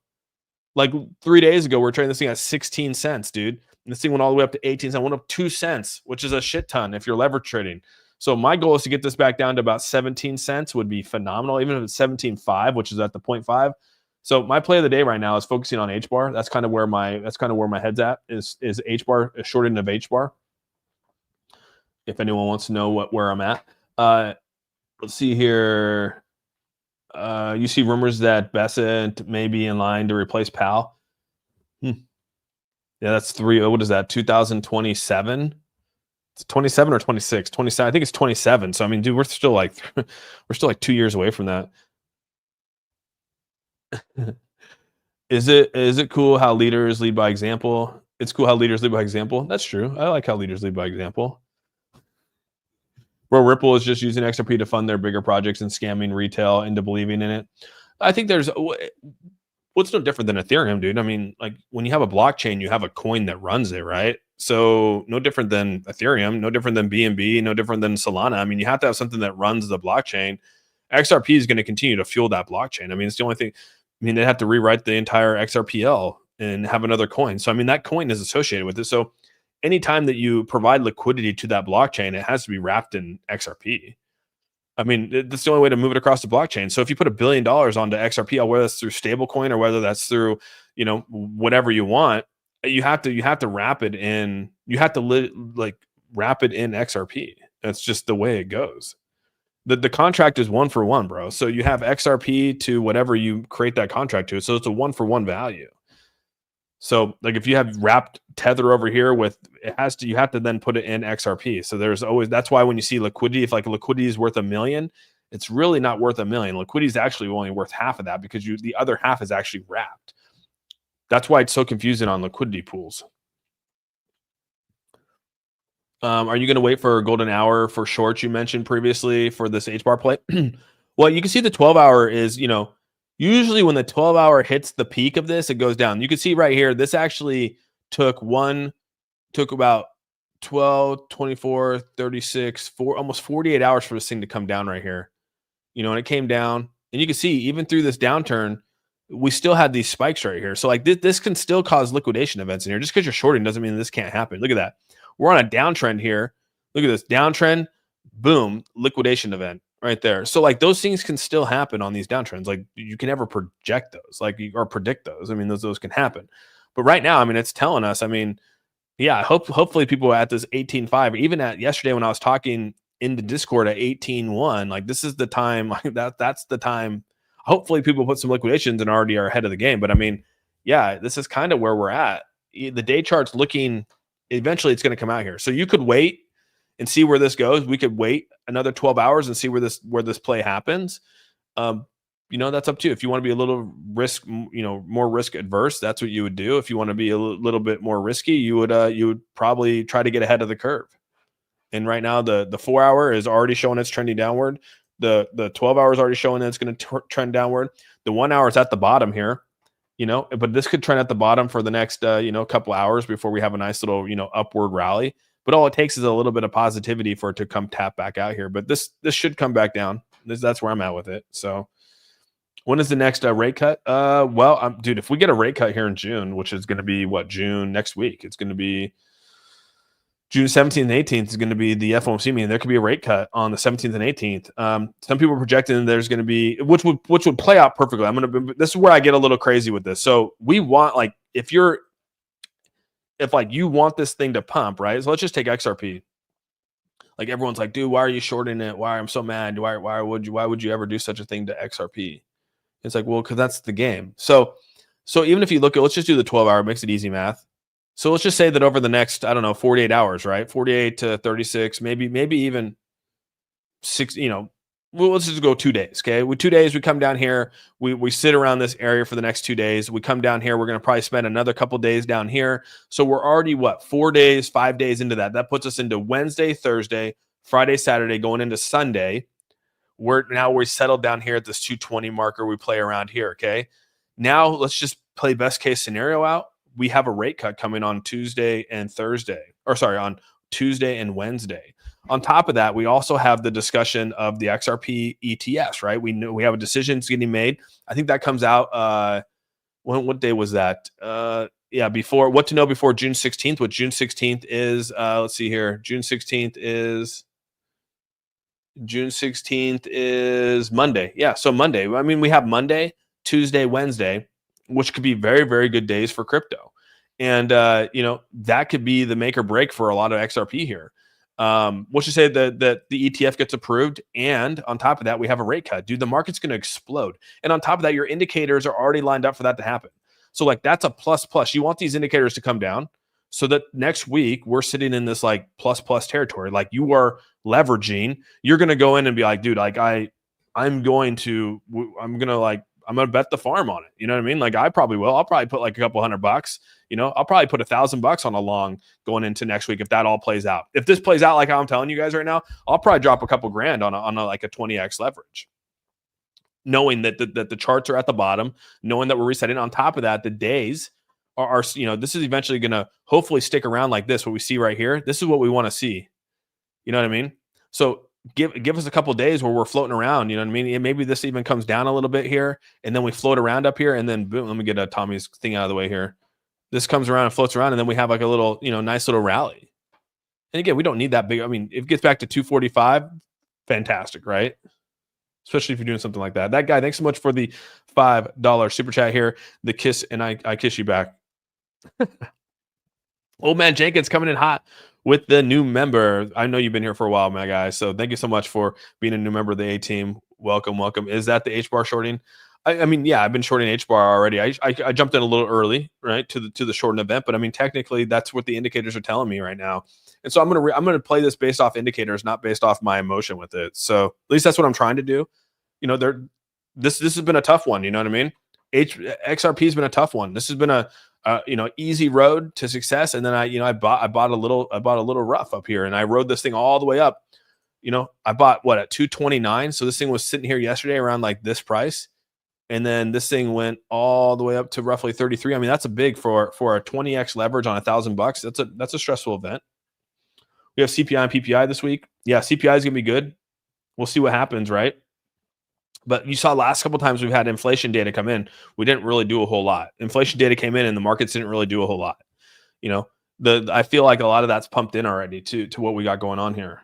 Like 3 days ago, we're trading this thing at 16 cents, dude. And this thing went all the way up to 18 cents, went up 2 cents, which is a shit ton if you're leverage trading. So my goal is to get this back down to about 17 cents would be phenomenal, even if it's 17.5, which is at the 0.5. So my play of the day right now is focusing on HBAR. That's kind of where my head's at is HBAR, a short end of HBAR. If anyone wants to know where I'm at. Let's see here. You see rumors that Bessent may be in line to replace Powell. Yeah, that's what is that, 2027? It's 27 or 26? 27. I think it's 27. So I mean, dude, we're still like 2 years away from that. Is it cool how leaders lead by example? It's cool how leaders lead by example. That's true. I like how leaders lead by example. Bro, Ripple is just using XRP to fund their bigger projects and scamming retail into believing in it. I think what's no different than Ethereum, dude. I mean, like when you have a blockchain, you have a coin that runs it, right? So no different than Ethereum, no different than BNB, no different than Solana. I mean, you have to have something that runs the blockchain. XRP is going to continue to fuel that blockchain. I mean, it's the only thing. I mean, they'd have to rewrite the entire XRPL and have another coin. So I mean, that coin is associated with it. So anytime that you provide liquidity to that blockchain, it has to be wrapped in XRP. I mean, that's the only way to move it across the blockchain. So if you put $1 billion onto XRP, whether that's through stablecoin or whether that's through, whatever you want, you have to wrap it in. You have to wrap it in XRP. That's just the way it goes. The contract is 1 for 1, bro. So you have XRP to whatever you create that contract to. So it's a 1 for 1 value. So like if you have wrapped Tether over here you have to then put it in XRP. So that's why when you see liquidity, if like liquidity is worth $1 million, it's really not worth $1 million. Liquidity is actually only worth half of that because the other half is actually wrapped. That's why it's so confusing on liquidity pools. Are you going to wait for a golden hour for shorts you mentioned previously for this HBAR play? Well, you can see the 12-hour is, usually when the 12-hour hits the peak of this, it goes down. You can see right here, this actually took about 12, 24, 36, almost 48 hours for this thing to come down right here. And it came down. And you can see even through this downturn, we still had these spikes right here. So like this can still cause liquidation events in here. Just because you're shorting doesn't mean this can't happen. Look at that. We're on a downtrend here. Look at this downtrend. Boom, liquidation event right there. So like those things can still happen on these downtrends. Like you can never project those, or predict those. I mean, those can happen. But right now, I mean, it's telling us. I mean, yeah. Hopefully, people at this 18.5, even at yesterday when I was talking in the Discord at 18.1, like this is the time. Like that's the time. Hopefully, people put some liquidations and already are ahead of the game. But I mean, yeah, this is kind of where we're at. The day chart's looking. Eventually, it's going to come out here. So you could wait and see where this goes. We could wait another 12 hours and see where this play happens. That's up to you. If you want to be a little more risk adverse, that's what you would do. If you want to be a little bit more risky, you would probably try to get ahead of the curve. And right now, the 4-hour is already showing it's trending downward. The 12 hours already showing that it's going to trend downward. The 1 hour is at the bottom here. But this could trend at the bottom for the next, couple hours before we have a nice little, upward rally. But all it takes is a little bit of positivity for it to come tap back out here. But this should come back down. That's where I'm at with it. So when is the next rate cut? Dude, if we get a rate cut here in June, which is going to be June next week, it's going to be June 17th and 18th is going to be the FOMC meeting. There could be a rate cut on the 17th and 18th. Some people are projecting there's going to be, which would play out perfectly. This is where I get a little crazy with this. So we want, like, if you want this thing to pump, right? So let's just take XRP. Like everyone's like, dude, why are you shorting it? Why I'm so mad? Why would you ever do such a thing to XRP? It's like, well, because that's the game. So even if you look at, let's just do the 12-hour, makes it easy math. So let's just say that over the next, 48 hours, right? 48 to 36, maybe even 6, well, let's just go 2 days. Okay. With 2 days, we come down here, we sit around this area for the next 2 days. We come down here, we're going to probably spend another couple days down here. So we're already what, 4 days, 5 days into that. That puts us into Wednesday, Thursday, Friday, Saturday, going into Sunday. We're settled down here at this 220 marker. We play around here. Okay. Now let's just play best case scenario out. We have a rate cut coming on Tuesday and Thursday, or sorry, on Tuesday and Wednesday. On top of that, we also have the discussion of the XRP ETS, right? We know we have a decision getting made. I think that comes out. What day was that? Yeah, before what to know before June 16th. What June 16th is? Let's see here. June 16th is Monday. Yeah, so Monday. I mean, we have Monday, Tuesday, Wednesday, which could be very, very good days for crypto. And, that could be the make or break for a lot of XRP here. What you say that the ETF gets approved, and on top of that, we have a rate cut. Dude, the market's going to explode. And on top of that, your indicators are already lined up for that to happen. So like that's a plus. You want these indicators to come down so that next week we're sitting in this like plus territory. Like you are leveraging. You're going to go in and be like, dude, like I'm going to bet the farm on it. You know what I mean? Like I probably will. I'll probably put like a couple $100. I'll probably put $1,000 on a long going into next week if that all plays out. If this plays out like how I'm telling you guys right now, I'll probably drop a couple grand on a like a 20x leverage, knowing that the charts are at the bottom, knowing that we're resetting. On top of that, the days are this is eventually going to hopefully stick around like this. What we see right here, this is what we want to see. You know what I mean? So give us a couple days where we're floating around. You know what I mean? And maybe this even comes down a little bit here, and then we float around up here, and then boom. Let me get Tommy's thing out of the way here. This comes around and floats around, and then we have like a little, nice little rally. And again, we don't need that big. I mean, if it gets back to 245, fantastic, right? Especially if you're doing something like that. That guy, thanks so much for the $5 super chat here. The kiss, and I kiss you back. Old man Jenkins coming in hot with the new member. I know you've been here for a while, my guy. So thank you so much for being a new member of the A team. Welcome. Is that the HBAR shorting? I mean, yeah, I've been shorting HBAR already. I jumped in a little early, right, to the shorten event, but I mean, technically, that's what the indicators are telling me right now. And so I'm gonna play this based off indicators, not based off my emotion with it. So at least that's what I'm trying to do. This has been a tough one. You know what I mean? XRP has been a tough one. This has been a easy road to success, and then I bought a little rough up here, and I rode this thing all the way up. I bought what at 229, so this thing was sitting here yesterday around like this price, and then this thing went all the way up to roughly 33. I mean, that's a big for a 20x leverage on $1,000. That's a stressful event. We have CPI and PPI this week. Yeah, CPI is gonna be good. We'll see what happens, right? But you saw last couple times we've had inflation data come in, we didn't really do a whole lot. Inflation data came in and the markets didn't really do a whole lot. I feel like a lot of that's pumped in already to what we got going on here.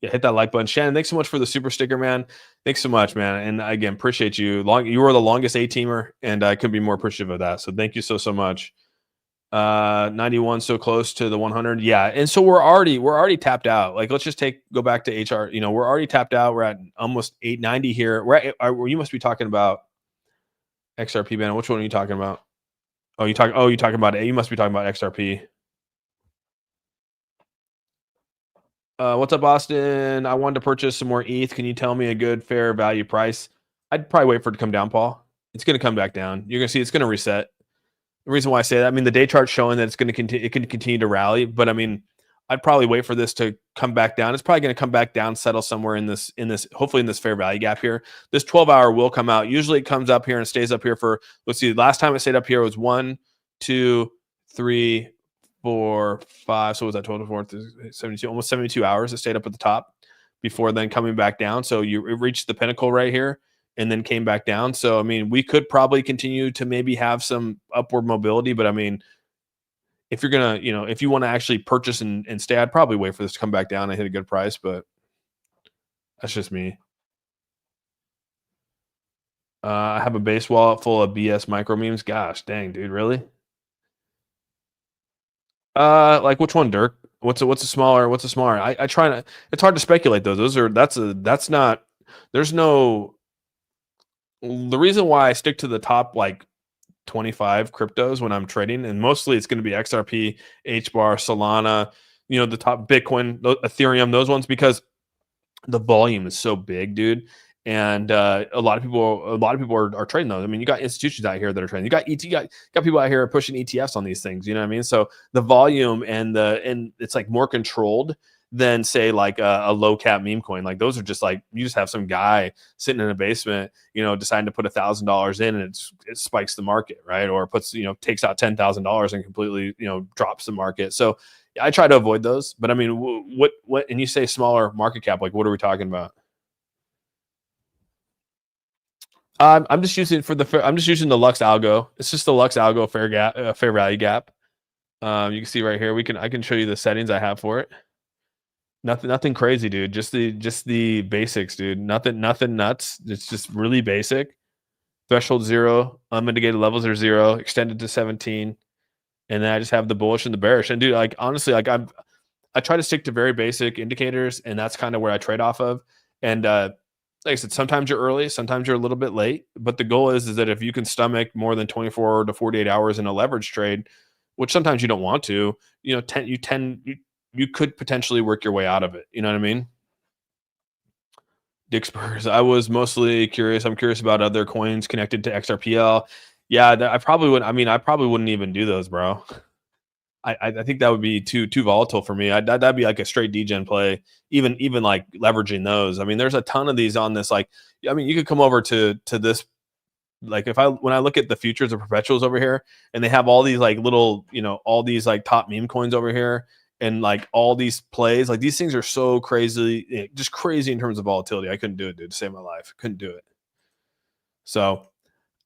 Yeah, hit that like button. Shannon, thanks so much for the super sticker, man. Thanks so much, man. And again, appreciate you. You were the longest A-teamer, and I couldn't be more appreciative of that. So thank you so much. 91 so close to the 100. Yeah, and so we're already tapped out. Like let's just go back to HR. We're already tapped out. We're at almost 890 here. You must be talking about XRP, man. Which one are you talking about? You talking about it. You must be talking about XRP. What's up, Austin? I wanted to purchase some more ETH. Can you tell me a good fair value price? I'd probably wait for it to come down, Paul. It's going to come back down. You're going to see it's going to reset. The reason why I say that, I mean, the day chart's showing that it's going to continue. It can continue to rally, but I mean, I'd probably wait for this to come back down. It's probably going to come back down, settle somewhere in this, hopefully in this fair value gap here. This 12-hour will come out. Usually it comes up here and stays up here for, let's see, last time it stayed up here was 1, 2, 3, 4, 5. So what was that total for? 72, almost 72 hours. It stayed up at the top before then coming back down. So it reached the pinnacle right here and then came back down. So, I mean, we could probably continue to maybe have some upward mobility, but I mean, if you're going to, if you want to actually purchase and stay, I'd probably wait for this to come back down and hit a good price, but that's just me. I have a base wallet full of BS micro memes. Gosh, dang, dude, really? Like which one, Dirk? What's a smaller? I try to. It's hard to speculate though. The reason why I stick to the top like 25 cryptos when I'm trading, and mostly it's going to be XRP, HBAR, Solana, the top Bitcoin, Ethereum, those ones, because the volume is so big, dude. And a lot of people are trading those. I mean, you got institutions out here that are trading. You got people out here pushing ETFs on these things. You know what I mean? So the volume and it's like more controlled than say like a low cap meme coin. Like those are just like you just have some guy sitting in a basement, deciding to put $1,000 in and it spikes the market, right? Or puts takes out $10,000 and completely drops the market. So I try to avoid those. But I mean, what? And you say smaller market cap, like what are we talking about? I'm just using I'm just using the Lux algo. It's just the Lux algo fair value gap. You can see right here. I can show you the settings I have for it. Nothing crazy, dude. Just the basics, dude. Nothing nuts. It's just really basic. Threshold 0, unmitigated levels are 0, extended to 17, and then I just have the bullish and the bearish. And dude, like honestly, like I try to stick to very basic indicators, and that's kind of where I trade off of. And like I said, sometimes you're early, sometimes you're a little bit late, but the goal is that if you can stomach more than 24 to 48 hours in a leverage trade, which sometimes you don't want to, you could potentially work your way out of it. You know what I mean? Dick Spurs. I was mostly curious. I'm curious about other coins connected to XRPL. Yeah, I probably would. I mean, I probably wouldn't even do those, bro. I think that would be too volatile for me. That'd be like a straight degen play. Even like leveraging those. I mean, there's a ton of these on this. Like, I mean, you could come over to this. Like when I look at the futures of perpetuals over here, and they have all these like little, all these like top meme coins over here, and like all these plays, like these things are so crazy, just crazy in terms of volatility. I couldn't do it, dude. To save my life, couldn't do it. So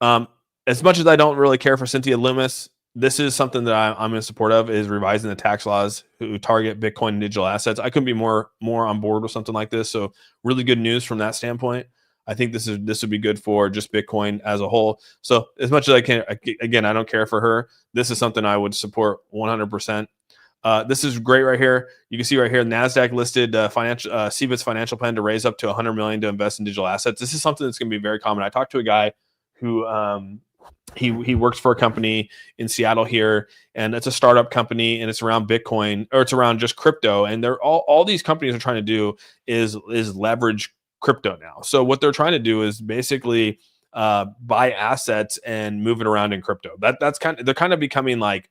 um, as much as I don't really care for Cynthia Loomis, this is something that I'm in support of, is revising the tax laws who target Bitcoin and digital assets. I couldn't be more on board with something like this. So really good news from that standpoint. I think this would be good for just Bitcoin as a whole. So as much as I can, again, I don't care for her. This is something I would support 100%. This is great right here. You can see right here, NASDAQ listed CBIT's financial plan to raise up to $100 million to invest in digital assets. This is something that's going to be very common. I talked to a guy who he works for a company in Seattle here, and it's a startup company, and it's around Bitcoin, or it's around just crypto. And they're all these companies are trying to do is leverage crypto now. So what they're trying to do is basically buy assets and move it around in crypto. They're kind of becoming like,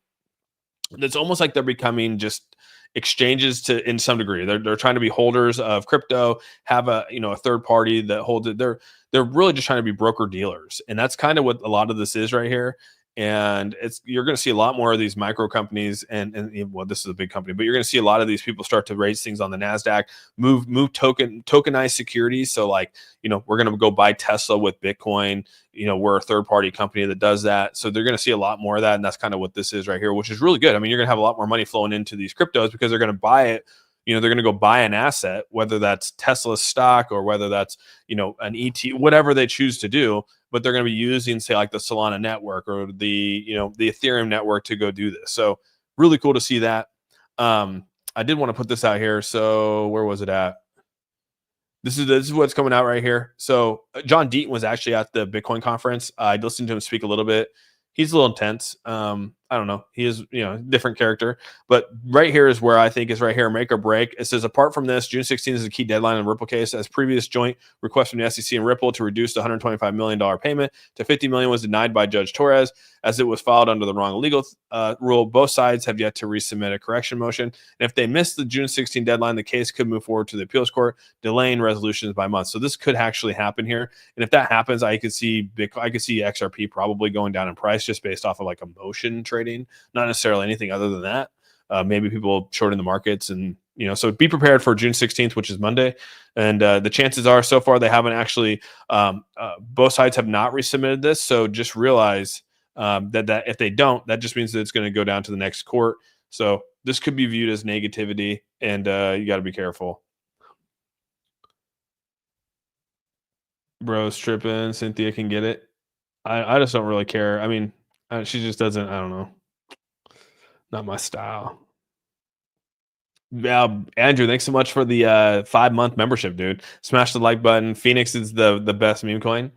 it's almost like they're becoming just exchanges in some degree. They're trying to be holders of crypto, have a third party that holds it. They're really just trying to be broker dealers, and that's kind of what a lot of this is right here. And you're going to see a lot more of these micro companies, and well, this is a big company, but you're going to see a lot of these people start to raise things on the NASDAQ, move tokenized securities. So like, we're going to go buy Tesla with Bitcoin. We're a third party company that does that. So they're going to see a lot more of that. And that's kind of what this is right here, which is really good. I mean, you're going to have a lot more money flowing into these cryptos because they're going to buy it. They're going to go buy an asset, whether that's Tesla stock or whether that's, an ET, whatever they choose to do, but they're going to be using, say, like the Solana network or the Ethereum network to go do this. So really cool to see that. I did want to put this out here. So where was it at? This is what's coming out right here. So John Deaton was actually at the Bitcoin conference. I listened to him speak a little bit. He's a little intense. I don't know. He is, different character. But right here is where I think is right here, make or break. It says, apart from this, June 16th is a key deadline in the Ripple case, as previous joint request from the SEC and Ripple to reduce the $125 million payment to $50 million was denied by Judge Torres, as it was filed under the wrong legal rule. Both sides have yet to resubmit a correction motion. And if they miss the June 16 deadline, the case could move forward to the appeals court, delaying resolutions by months. So this could actually happen here. And if that happens, I could see XRP probably going down in price just based off of like emotion trading, not necessarily anything other than that. Maybe people shorting the markets, and so be prepared for June 16th, which is Monday. And the chances are, so far, they haven't actually. Both sides have not resubmitted this, so just realize that if they don't, that just means that it's going to go down to the next court. So this could be viewed as negativity, and you got to be careful. Bro's tripping. Cynthia can get it. I just don't really care. I mean, she just doesn't. I don't know. Not my style. Yeah, Andrew, thanks so much for the 5-month membership, dude. Smash the like button. Phoenix is the best meme coin.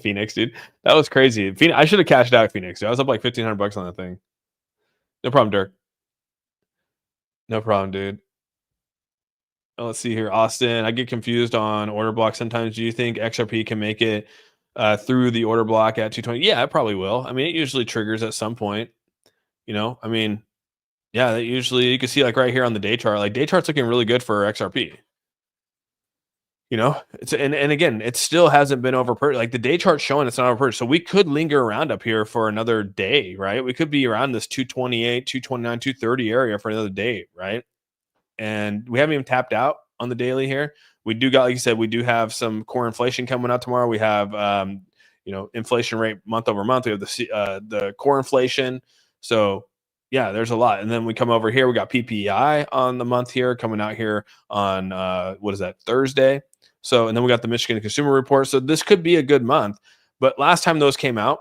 Phoenix, dude. That was crazy. I should have cashed out Phoenix, dude. I was up like $1,500 on that thing. No problem, Dirk. No problem, dude. Let's see here, Austin. I get confused on order block sometimes. Do you think XRP can make it through the order block at 220? Yeah, it probably will. I mean, it usually triggers at some point. I mean, yeah, that usually you can see like right here on the day chart. Like day chart's looking really good for XRP. It's and again, it still hasn't been overpurchased. Like the day chart showing it's not overpurchased. So we could linger around up here for another day, right? We could be around this 228, 229, 230 area for another day, right? And we haven't even tapped out on the daily here. We do got, like you said, we do have some core inflation coming out tomorrow. We have, inflation rate month over month. We have the core inflation. So yeah, there's a lot. And then we come over here. We got PPI on the month here coming out here on what is that, Thursday? So and then we got the Michigan Consumer Report. So this could be a good month. But last time those came out,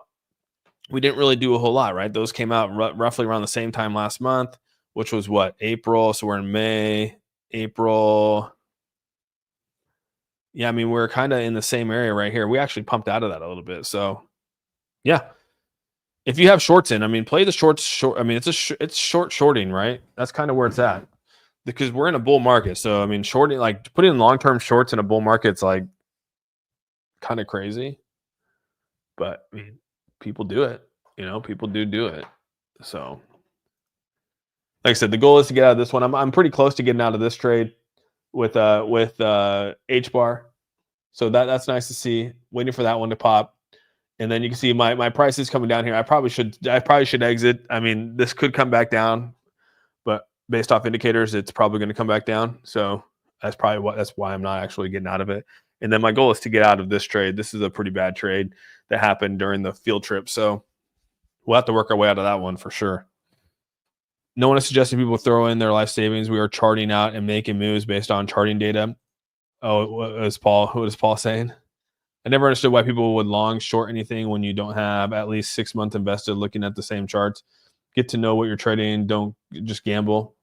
we didn't really do a whole lot, right? Those came out roughly around the same time last month, which was what, April. So we're in May, April. Yeah, I mean, we're kind of in the same area right here. We actually pumped out of that a little bit. So yeah, if you have shorts in, I mean, play the shorts short. I mean, it's shorting, right? That's kind of where it's at because we're in a bull market. So I mean, shorting, like putting in long-term shorts in a bull market, it's like kind of crazy. But I mean, people do it. People do it. So like I said, the goal is to get out of this one. I'm pretty close to getting out of this trade with HBAR. So that's nice to see. Waiting for that one to pop. And then you can see my price is coming down here. I probably should exit. I mean, this could come back down, but based off indicators, it's probably going to come back down. So that's why I'm not actually getting out of it. And then my goal is to get out of this trade. This is a pretty bad trade that happened during the field trip. So we'll have to work our way out of that one for sure. No one is suggesting people throw in their life savings. We are charting out and making moves based on charting data. Oh, what is Paul saying? I never understood why people would long short anything when you don't have at least 6 months invested looking at the same charts. Get to know what you're trading. Don't just gamble.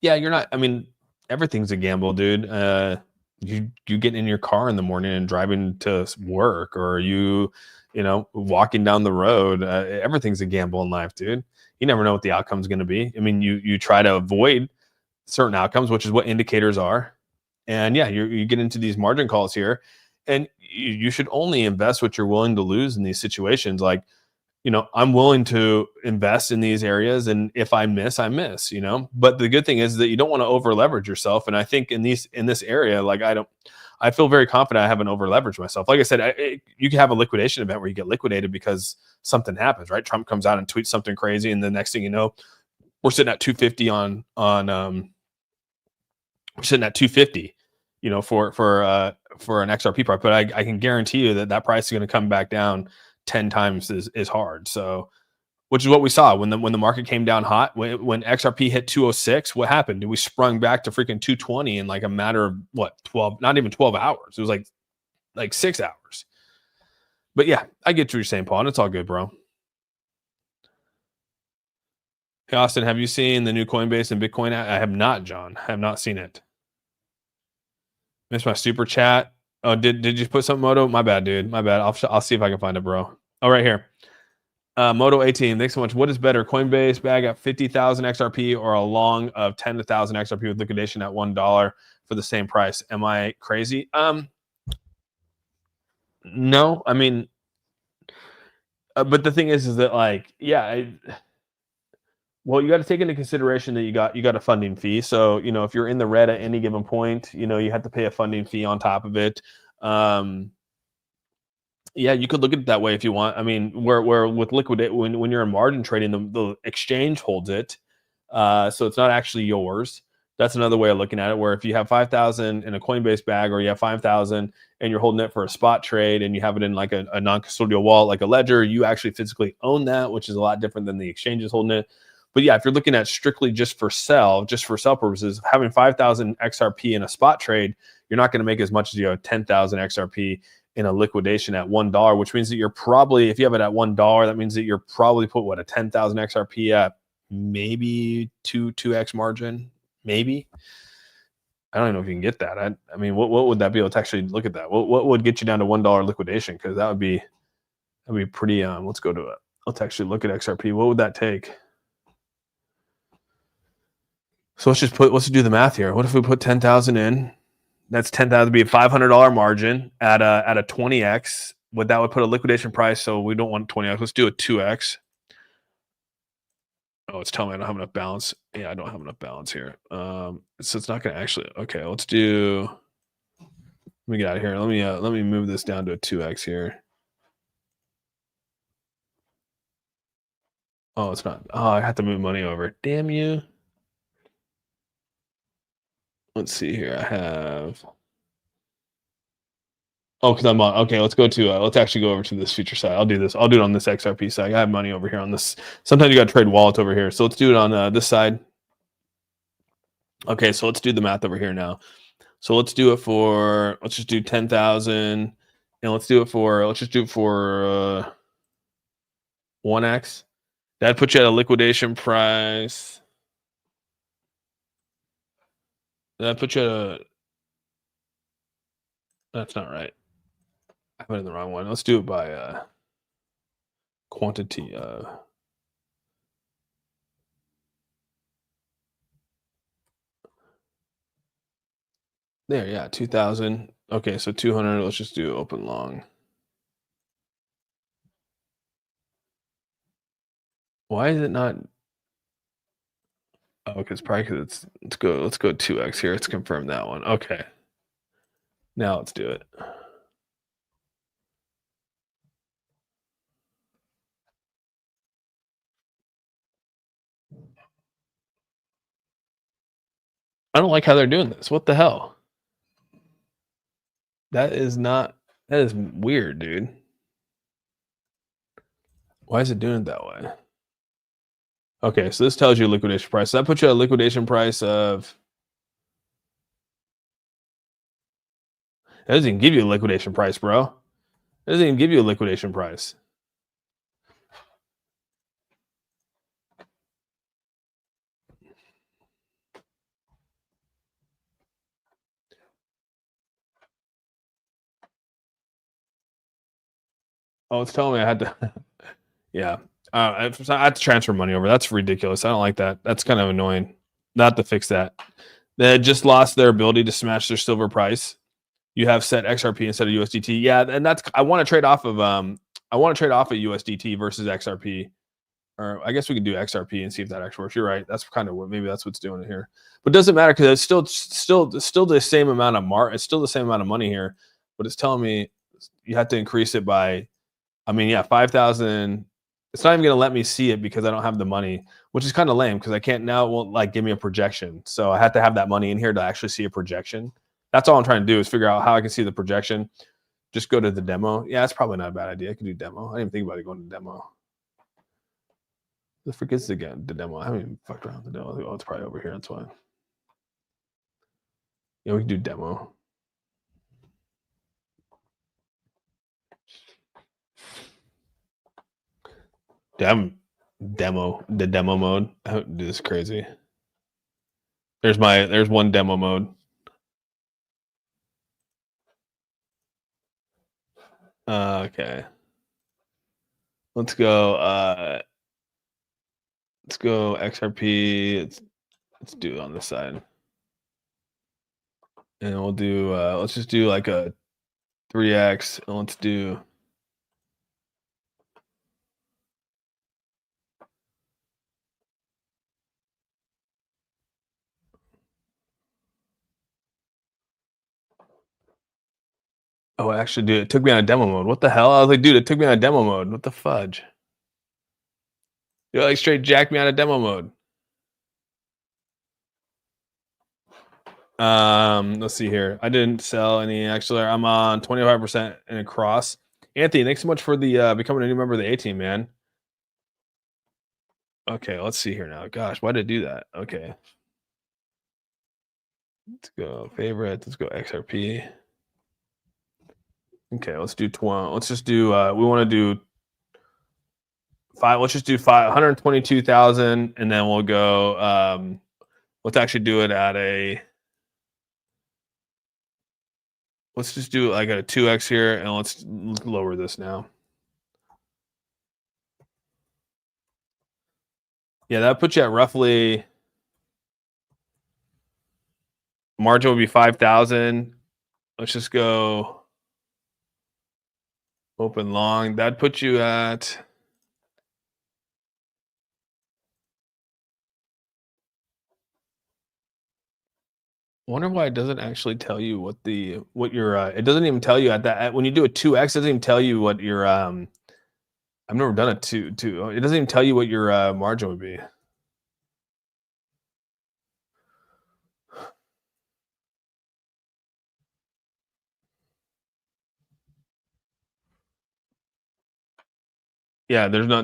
Yeah, you're not. I mean, everything's a gamble, dude. You get in your car in the morning and driving to work, or you walking down the road. Everything's a gamble in life, dude. You never know what the outcome's going to be. I mean, you try to avoid certain outcomes, which is what indicators are. And yeah, you get into these margin calls here, and you should only invest what you're willing to lose in these situations. Like, I'm willing to invest in these areas, and if I miss, I miss. But the good thing is that you don't want to over leverage yourself. And I think in this area, like I feel very confident I haven't over leveraged myself. Like I said, you can have a liquidation event where you get liquidated because something happens, right? Trump comes out and tweets something crazy, and the next thing you know, we're sitting at 250 we're sitting at 250, for an XRP price. But I can guarantee you that price is going to come back down 10 times is hard. So, which is what we saw when the market came down hot. When XRP hit 206, what happened? We sprung back to freaking 220 in like a matter of 12, not even 12 hours. It was like 6 hours. But yeah, I get what you're saying, Paul, and it's all good, bro. Hey, Austin, have you seen the new Coinbase and Bitcoin? I have not, John. I have not seen it. Missed my super chat. Oh, did you put something, Moto? My bad, dude. My bad. I'll see if I can find it, bro. Oh, right here. Moto 18. Thanks so much. What is better, Coinbase bag at 50,000 XRP or a long of 10,000 XRP with liquidation at $1 for the same price? Am I crazy? No. I mean, but the thing is that like, yeah. Well, you got to take into consideration that you got a funding fee. So, if you're in the red at any given point, you have to pay a funding fee on top of it. Yeah, you could look at it that way if you want. I mean, where with liquidate when you're in margin trading, the exchange holds it, so it's not actually yours. That's another way of looking at it. Where if you have 5,000 in a Coinbase bag, or you have 5,000 and you're holding it for a spot trade, and you have it in like a non-custodial wallet, like a ledger, you actually physically own that, which is a lot different than the exchange is holding it. But yeah, if you're looking at strictly just for sell purposes, having 5,000 XRP in a spot trade, you're not going to make as much as you have 10,000 XRP in a liquidation at $1, which means that you're probably, if you have it at $1, that means that you're probably put a 10,000 XRP at maybe 2x margin, maybe. I don't even know if you can get that. I mean, what would that be? Let's actually look at that. What would get you down to $1 liquidation? Because that'd be pretty. Let's go to it. Let's actually look at XRP. What would that take? So let's do the math here. What if we put 10,000 in? That's 10,000 be a $500 margin at a 20x. That would put a liquidation price. So we don't want 20x. Let's do a 2x. Oh, it's telling me I don't have enough balance. Yeah, I don't have enough balance here. So it's not going to actually. Okay, let's do. Let me get out of here. Let me move this down to a 2x here. Oh, it's not. Oh, I have to move money over. Damn you. Let's see here. I have. Oh, because I'm on. Okay, let's go to. Let's actually go over to this future side. I'll do this. I'll do it on this XRP side. I have money over here on this. Sometimes you got to trade wallets over here. So let's do it on this side. Okay, so let's do the math over here now. So let's do it for. Let's just do 10,000, and let's do it for. Let's just do it for 1x. That puts you at a liquidation price. That puts you at a. That's not right. I put it in the wrong one. Let's do it by quantity. There, yeah, 2,000. Okay, so 200. Let's just do open long. Why is it not? Oh, because probably because let's go 2x here. Let's confirm that one. Okay. Now let's do it. I don't like how they're doing this. What the hell? That is weird, dude. Why is it doing it that way? Okay, so this tells you liquidation price. So that puts you at a liquidation price of. It doesn't even give you a liquidation price, bro. It doesn't even give you a liquidation price. Oh, it's telling me I had to. Yeah. I had to transfer money over. That's ridiculous. I don't like that. That's kind of annoying. Not to fix that. They just lost their ability to smash their silver price. You have set XRP instead of USDT. Yeah, and that's I want to trade off of a USDT versus XRP. Or I guess we can do XRP and see if that actually works. You're right. That's kind of what maybe that's what's doing it here. But it doesn't matter because it's still the same amount of It's still the same amount of money here, but it's telling me you have to increase it by. I mean, yeah, 5,000. It's not even going to let me see it because I don't have the money, which is kind of lame because I can't now. It won't like give me a projection. So I have to have that money in here to actually see a projection. That's all I'm trying to do is figure out how I can see the projection. Just go to the demo. Yeah, that's probably not a bad idea. I could do demo. I didn't even think about it going to demo. It forgets the demo. I haven't even fucked around with the demo. Oh, it's probably over here. That's why. Yeah, we can do demo. Damn, the demo mode. This is crazy. There's one demo mode. Okay. Let's go. Let's go XRP. Let's do it on this side. And we'll do let's just do like a 3x and let's do Oh, actually, dude, it took me on a demo mode. What the hell? I was like, dude, it took me on a demo mode. What the fudge? You like straight jacked me out of demo mode. Let's see here. I didn't sell any actually. I'm on 25% and across. Anthony, thanks so much for the becoming a new member of the A team, man. Okay, let's see here now. Gosh, why did it do that? Okay. Let's go favorite. Let's go XRP. Okay, let's do 12. Let's just do we want to do 5. Let's just do 122,000 and then we'll go let's actually do it at a let's just do like a 2x here and let's lower this now. Yeah, that puts you at roughly Margin would be 5,000. Let's just go open long. That puts you at. I wonder why it doesn't actually tell you what your it doesn't even tell you when you do a 2x, it doesn't even tell you what your I've never done a two. It doesn't even tell you what your margin would be. Yeah, there's no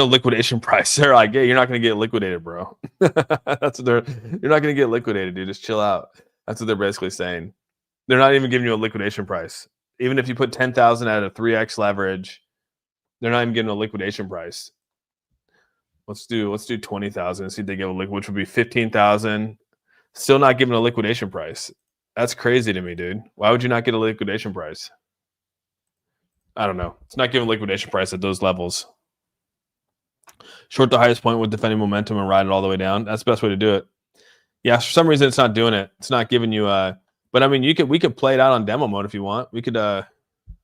liquidation price. They're like, yeah, you're not gonna get liquidated, bro. That's what you're not gonna get liquidated, dude. Just chill out. That's what they're basically saying. They're not even giving you a liquidation price. Even if you put 10,000 at a 3x leverage, they're not even getting a liquidation price. Let's do 20,000 and see if they give a which would be 15,000. Still not giving a liquidation price. That's crazy to me, dude. Why would you not get a liquidation price? I don't know. It's not giving liquidation price at those levels. Short the highest point with defending momentum and ride it all the way down. That's the best way to do it. Yeah, for some reason it's not doing it. It's not giving you but I mean we could play it out on demo mode if you want. We could I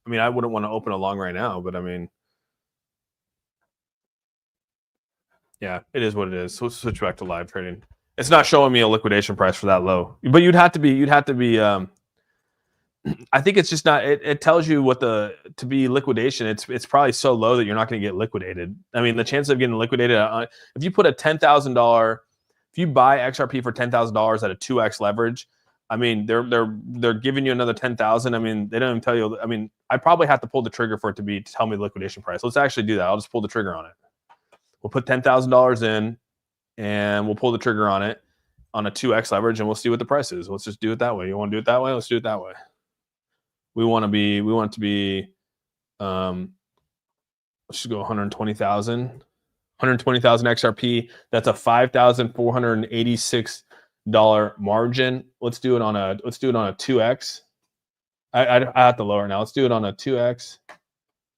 mean I wouldn't want to open a long right now, but I mean yeah, it is what it is. So let's switch back to live trading. It's not showing me a liquidation price for that low. But you'd have to be I think it's just not. It tells you what to be liquidation. It's probably so low that you're not going to get liquidated. I mean, the chance of getting liquidated if you put a $10,000, if you buy XRP for $10,000 at a 2x leverage, I mean they're giving you another 10,000. I mean they don't even tell you. I mean I probably have to pull the trigger for it to tell me the liquidation price. Let's actually do that. I'll just pull the trigger on it. We'll put $10,000 in, and we'll pull the trigger on it on a 2x leverage, and we'll see what the price is. Let's just do it that way. You want to do it that way? Let's do it that way. We want it to be, let's just go 120,000. 120,000 XRP. That's a $5,486 margin. Let's do it on a 2x. I have to lower now. Let's do it on a 2x.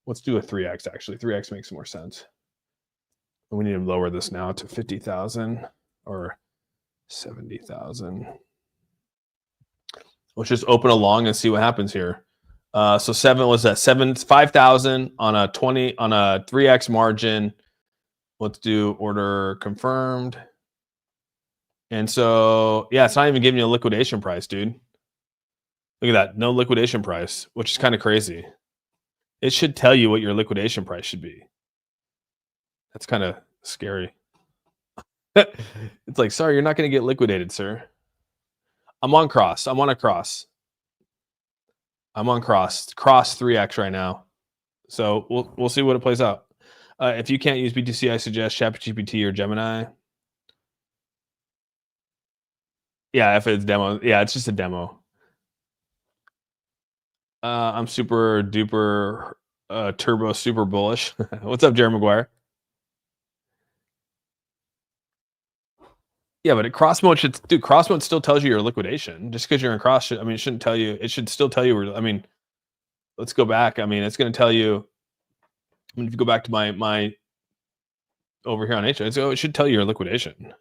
Let's do a 3x actually. 3x makes more sense. We need to lower this now to 50,000 or 70,000. Let's just open a long and see what happens here. So 5,000 on a 3x margin. Let's do order confirmed. And so yeah, it's not even giving you a liquidation price, dude. Look at that, no liquidation price, which is kind of crazy. It should tell you what your liquidation price should be. That's kind of scary. It's like, sorry, you're not going to get liquidated, sir. I'm on cross. I'm on a cross. I'm on cross 3x right now. So we'll see what it plays out. If you can't use BTC, I suggest ChatGPT or Gemini. Yeah, if it's demo. Yeah, it's just a demo. I'm super duper turbo super bullish. What's up, Jerry Maguire? Yeah, but cross mode cross mode still tells you your liquidation. Just because you're in cross, I mean, it shouldn't tell you. It should still tell you where. I mean, let's go back. I mean, it's going to tell you. I mean, if you go back to my over here on H, it should tell you your liquidation.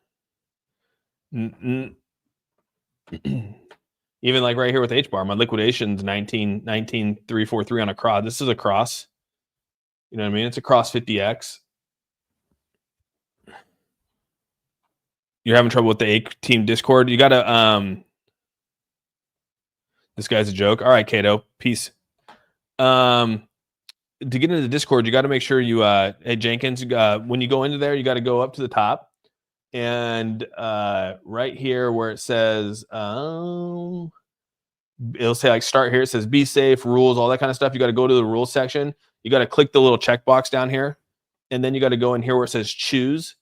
Even like right here with HBAR, my liquidation's 19,343 on a cross. This is a cross. You know what I mean? It's a cross 50x. You're having trouble with the A team Discord. You gotta this guy's a joke. All right, Kato. Peace. To get into the Discord, you got to make sure you hey Jenkins, when you go into there, you got to go up to the top and right here where it says it'll say like start here. It says be safe, rules, all that kind of stuff. You got to go to the rules section. You got to click the little checkbox down here, and then you got to go in here where it says choose.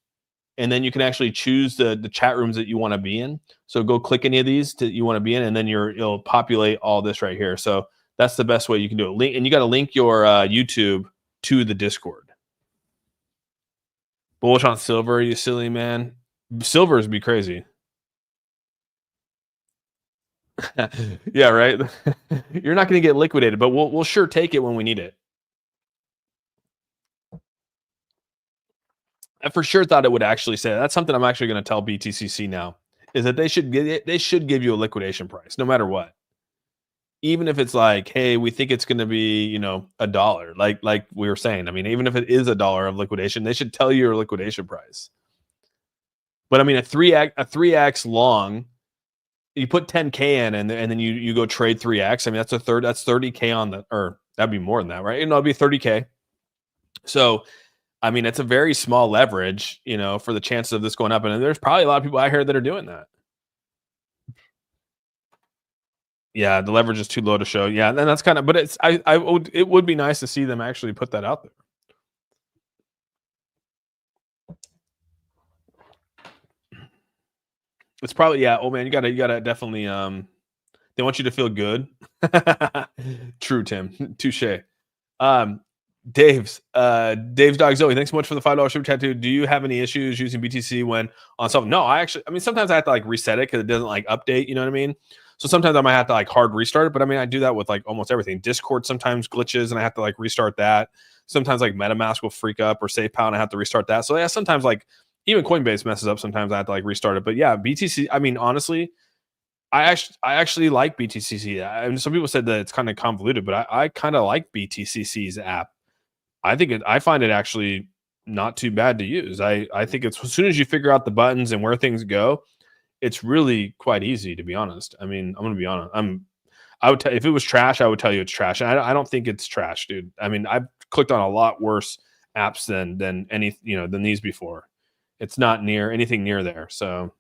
And then you can actually choose the chat rooms that you want to be in. So go click any of these that you want to be in, and then it'll populate all this right here. So that's the best way you can do it. And you got to link your YouTube to the Discord. Bullish on silver, you silly man. Silvers be crazy. Yeah, right. You're not going to get liquidated, but we'll sure take it when we need it. I for sure thought it would actually say that. That's something I'm actually going to tell BTCC now. is that they should give you a liquidation price no matter what. Even if it's like, hey, we think it's going to be, $1, like we were saying. I mean, even if it is $1 of liquidation, they should tell you your liquidation price. But I mean, a 3x long, you put 10K in, and then you go trade 3x. I mean, that's 30K on the, or that'd be more than that, right? It'd be 30K. So, I mean, it's a very small leverage, for the chances of this going up. And there's probably a lot of people out here that are doing that. Yeah, the leverage is too low to show. Yeah, and that's kind of, but it would be nice to see them actually put that out there. It's probably, yeah. Oh man, you gotta definitely they want you to feel good. True, Tim. Touche. Dave's dog Zoe, thanks so much for the $5 super chat, dude. Do you have any issues using BTC when on something? No, I mean, sometimes I have to like reset it because it doesn't like update, you know what I mean? So sometimes I might have to like hard restart it, but I mean, I do that with like almost everything. Discord sometimes glitches and I have to like restart that. Sometimes like MetaMask will freak up, or SafePal and I have to restart that. So yeah, sometimes like even Coinbase messes up. Sometimes I have to like restart it. But yeah, BTC, I mean, honestly, I actually like BTCC. I mean, some people said that it's kind of convoluted, but I kind of like BTCC's app. I find it actually not too bad to use. I think it's, as soon as you figure out the buttons and where things go, it's really quite easy, to be honest. I mean, I'm gonna be honest. I would if it was trash, I would tell you it's trash. And I don't think it's trash, dude. I mean, I've clicked on a lot worse apps than any, than these before. It's not anything near there. So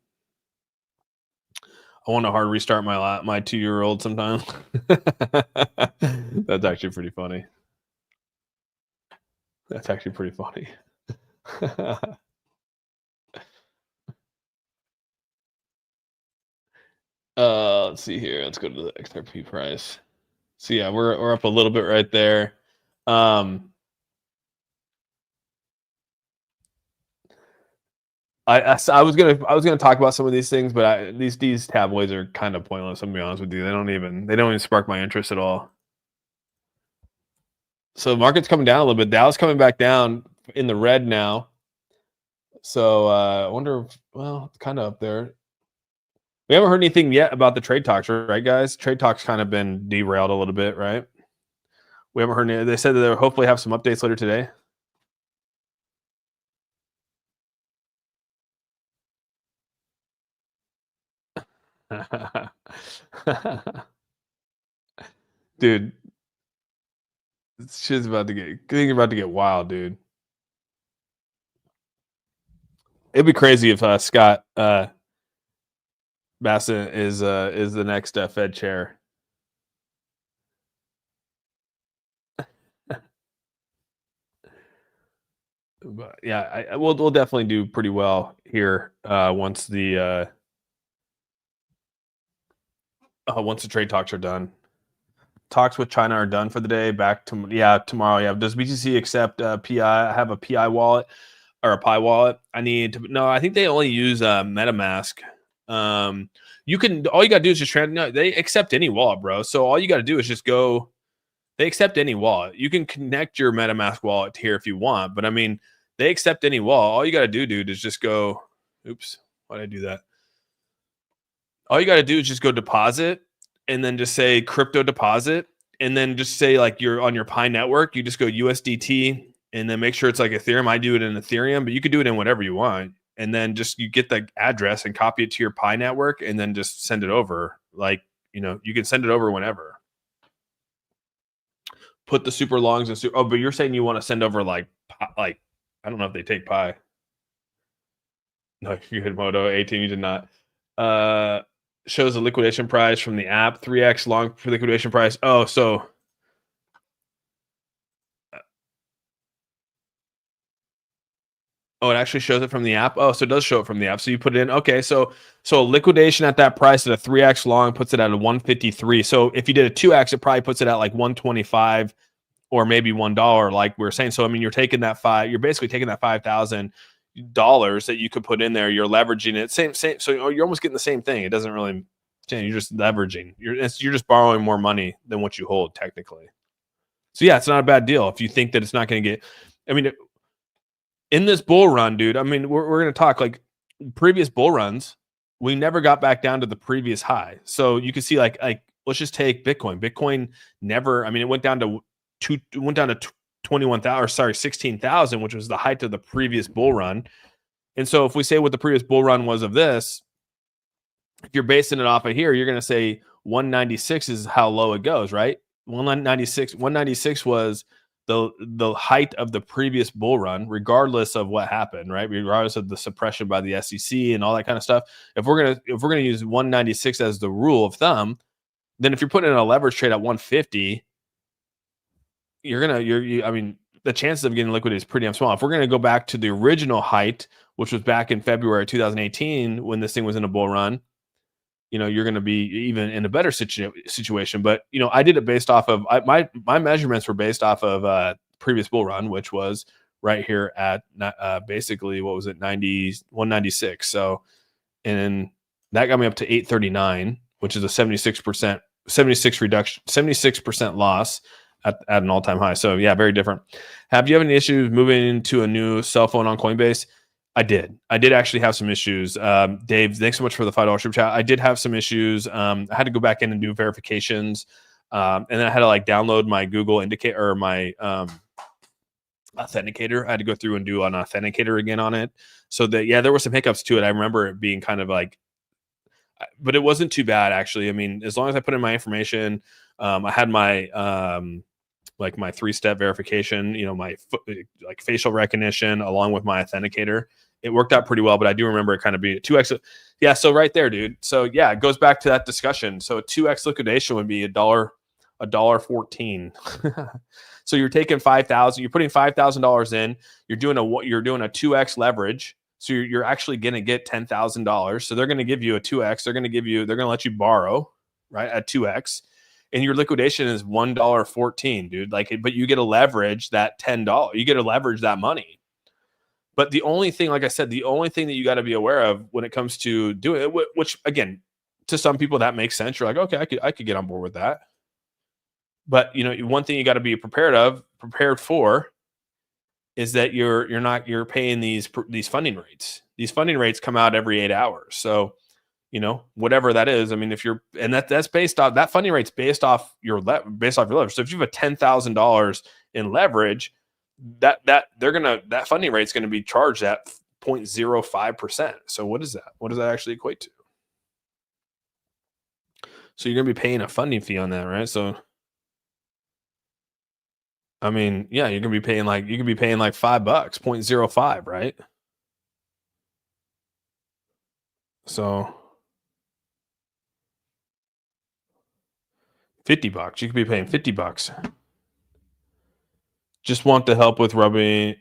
I want to hard restart my 2-year-old sometime. That's actually pretty funny. That's actually pretty funny. Let's see here. Let's go to the XRP price. So yeah, we're up a little bit right there. I was gonna talk about some of these things, but these tabloids are kind of pointless. I'm gonna be honest with you. They don't even spark my interest at all. So the market's coming down a little bit. Dow's coming back down in the red now. So I wonder well, it's kind of up there. We haven't heard anything yet about the trade talks, right, guys? Trade talks kind of been derailed a little bit, right? We haven't heard any. They said that they'll hopefully have some updates later today. Dude, this shit's about to get wild, dude. It'd be crazy if Scott Bassett is the next Fed chair. But yeah, we'll definitely do pretty well here once the trade talks are done. Talks with China are done for the day. Back to tomorrow. Yeah. Does BTC accept PI? I have a PI wallet or a Pi wallet. I think they only use MetaMask. All you gotta do is just they accept any wallet, bro. So all you gotta do is just go. They accept any wallet. You can connect your MetaMask wallet here if you want, but I mean, they accept any wallet. All you gotta do, dude, is just go. Oops, why did I do that? All you gotta do is just go deposit, and then just say crypto deposit, and then just say like you're on your Pi network. You just go USDT, and then make sure it's like Ethereum. I do it in Ethereum, but you could do it in whatever you want. And then just you get the address and copy it to your Pi network, and then just send it over. Like, you can send it over whenever. Put the super longs and but you're saying you want to send over like I don't know if they take Pi. No, you hit Moto 18. You did not. Shows the liquidation price from the app. 3x long for liquidation price. Oh, so it actually shows it from the app. Oh, so it does show it from the app. So you put it in. Okay, so liquidation at that price at a 3x long puts it at a 153. So if you did a 2x, it probably puts it at like 125 or maybe $1, like we were saying. So I mean, you're basically taking that $5,000 that you could put in there. You're leveraging it. Same. So you're almost getting the same thing. It doesn't really change. You're just leveraging. You're just borrowing more money than what you hold technically. So yeah, it's not a bad deal if you think that it's not going to get. I mean, in this bull run, dude. I mean, we're going to talk like previous bull runs. we never got back down to the previous high. So you can see like let's just take Bitcoin. Bitcoin never, I mean, it went down to 21,000, or sorry, 16,000, which was the height of the previous bull run. And so if we say what the previous bull run was of this, if you're basing it off of here, you're going to say 196 is how low it goes, right? 196 was the height of the previous bull run, regardless of what happened, right? Regardless of the suppression by the SEC and all that kind of stuff. If we're gonna use 196 as the rule of thumb, then if you're putting in a leverage trade at 150, I mean, the chances of getting liquidated is pretty damn small. If we're gonna go back to the original height, which was back in February 2018 when this thing was in a bull run, you're going to be even in a better situation. But, I did it based off of my measurements were based off of previous bull run, which was right here at basically, what was it? 196. So, and that got me up to 839, which is a 76% reduction, 76% loss at an all-time high. So yeah, very different. Have you have any issues moving into a new cell phone on Coinbase? I did actually have some issues. Dave, thanks so much for the $5 super chat. I did have some issues. I had to go back in and do verifications. And then I had to download my Google Indicator, or my authenticator. I had to go through and do an authenticator again on it. So that, yeah, there were some hiccups to it. I remember it being kind of but it wasn't too bad actually. I mean, as long as I put in my information, I had my, my 3-step verification, my facial recognition along with my authenticator. It worked out pretty well, but I do remember it kind of being 2x. Yeah. So right there, dude. So yeah, it goes back to that discussion. So 2x liquidation would be $1.14. So you're taking 5,000, you're putting $5,000 in, you're doing a 2x leverage. So you're actually going to get $10,000. So they're going to give you a 2x. They're going to let you borrow, right, at 2x. And your liquidation is $1.14, dude. But you get to leverage that $10. You get to leverage that money. But the only thing, like I said, the only thing that you got to be aware of when it comes to doing it, which again, to some people that makes sense. You're like, okay, I could get on board with that. But one thing you got to be prepared for, is that you're paying these funding rates. These funding rates come out every 8 hours. So, whatever that is. I mean, that's based off, that funding rate's based off your leverage. So if you have a $10,000 in leverage, that funding rate's going to be charged at 0.05%. So what is that? What does that actually equate to? So you're going to be paying a funding fee on that, right? So, I mean, yeah, you can be paying $5, 0.05, right? So $50. You could be paying $50. Just want to help with rubbing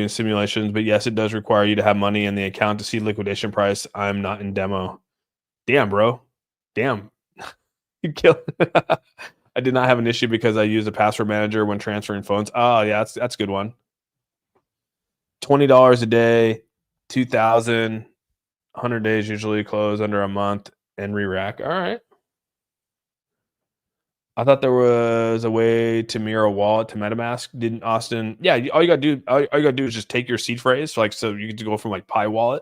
simulations. But yes, it does require you to have money in the account to see liquidation price. I'm not in demo. Damn, bro. Damn. You killed. I did not have an issue because I used a password manager when transferring phones. Oh yeah, that's a good one. $20 a day, 2,000, 100 days usually close under a month and re-rack. All right. I thought there was a way to mirror a wallet to MetaMask. Didn't Austin? Yeah, all you gotta do is just take your seed phrase. So you get to go from Pi Wallet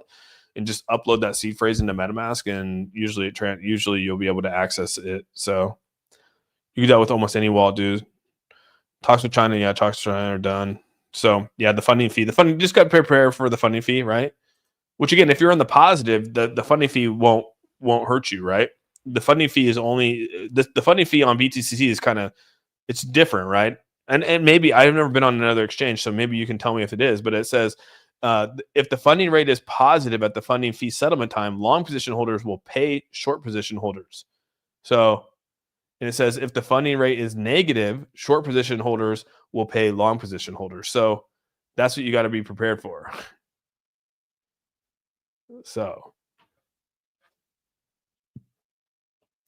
and just upload that seed phrase into MetaMask, and usually you'll be able to access it. So you can do that with almost any wallet, dude. Talks with China are done. So yeah, the funding fee. Just got to prepare for the funding fee, right? Which again, if you're on the positive, the funding fee won't hurt you, right? The funding fee is only the funding fee on BTCC is it's different, right? And maybe I've never been on another exchange, so maybe you can tell me if it is. But it says if the funding rate is positive at the funding fee settlement time, long position holders will pay short position holders. So, and it says if the funding rate is negative, short position holders will pay long position holders. So that's what you got to be prepared for. So.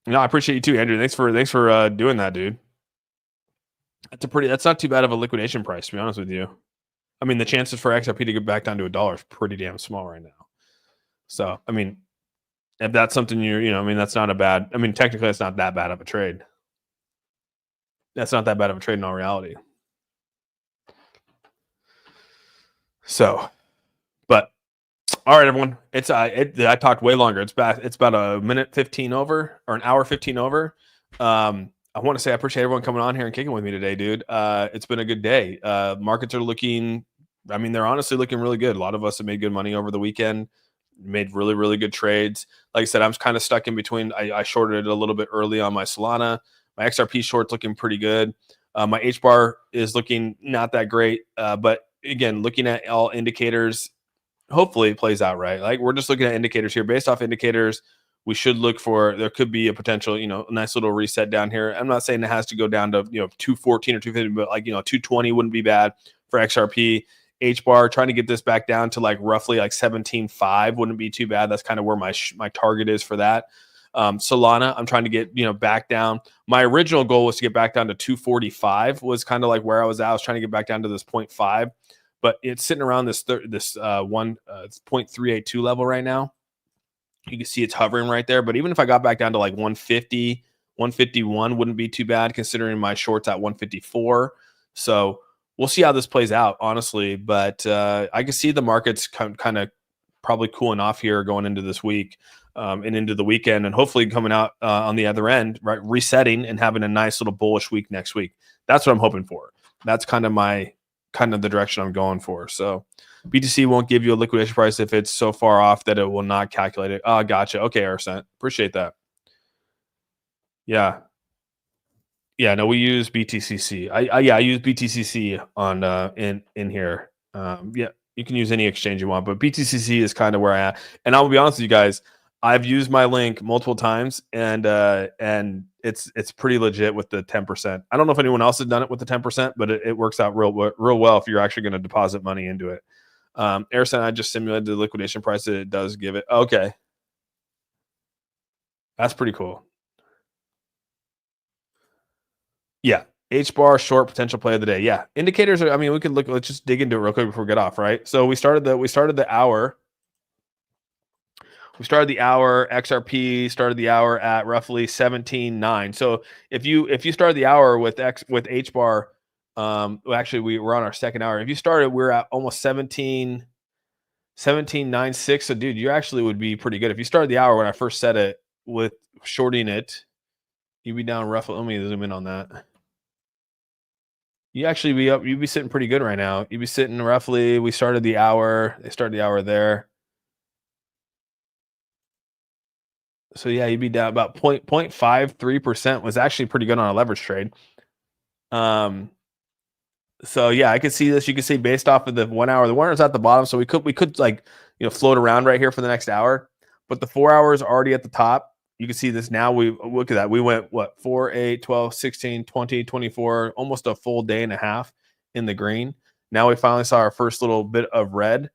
No, I appreciate you too, Andrew. Thanks for doing that, dude. That's not too bad of a liquidation price, to be honest with you. I mean, the chances for XRP to get back down to $1 is pretty damn small right now. So, I mean, if that's something that's not a bad. I mean, technically, it's not that bad of a trade. That's not that bad of a trade in all reality. So, but All right, everyone. It's I talked way longer. It's about a minute 15 over, or an hour 15 over. I want to say I appreciate everyone coming on here and kicking with me today, dude. It's been a good day. Markets are looking, I mean, they're honestly looking really good. A lot of us have made good money over the weekend, made really, really good trades. Like I said, I'm kind of stuck in between. I shorted it a little bit early on my Solana. My XRP short's looking pretty good. My HBAR is looking not that great. But again, looking at all indicators, hopefully it plays out right. Like, we're just looking at indicators here. Based off indicators, we should look for, there could be a potential, a nice little reset down here. I'm not saying it has to go down to 214 or 250, but 220 wouldn't be bad for XRP. HBAR, trying to get this back down to roughly 17.5 wouldn't be too bad. That's kind of where my target is for that. Solana, I'm trying to get back down. My original goal was to get back down to 245, was kind of where I was at. I was trying to get back down to this 0.5. But it's sitting around this 0.382 level right now. You can see it's hovering right there. But even if I got back down to 150, 151 wouldn't be too bad, considering my short's at 154. So we'll see how this plays out, honestly. But I can see the markets kind of probably cooling off here going into this week and into the weekend, and hopefully coming out on the other end, right, resetting and having a nice little bullish week next week. That's what I'm hoping for. That's kind of the direction I'm going for. So BTC won't give you a liquidation price if it's so far off that it will not calculate it. Oh, gotcha. Okay, Arcent. Appreciate that. Yeah. Yeah, no, we use BTCC. I use BTCC on in here. Yeah, you can use any exchange you want, but BTCC is kind of where I am. And I will be honest with you guys, I've used my link multiple times, and it's pretty legit with the 10%. I don't know if anyone else has done it with the 10%, but it works out real well if you're actually going to deposit money into it. Airsen, I just simulated the liquidation price that it does give it. Okay, that's pretty cool. Yeah, HBAR short potential play of the day. Yeah, indicators are. I mean, we could look. Let's just dig into it real quick before we get off. Right. So we started the hour. We started the hour. XRP started the hour at roughly 17.9. So if you started the hour with HBAR, well, actually we're on our second hour. If you started, we're at almost 17.96. So dude, you actually would be pretty good if you started the hour when I first said it with shorting it. You'd be down roughly. Let me zoom in on that. You actually be up. You'd be sitting pretty good right now. You'd be sitting roughly. We started the hour. They started the hour there. So yeah, you'd be down about 0.53%. Was actually pretty good on a leverage trade. So yeah, I could see this. You can see based off of the 1 hour. The 1 hour is at the bottom, so we could float around right here for the next hour. But the 4 hours already at the top. You can see this now. We look at that. We went 4, 8, 12, 16, 20, 24, almost a full day and a half in the green. Now we finally saw our first little bit of red.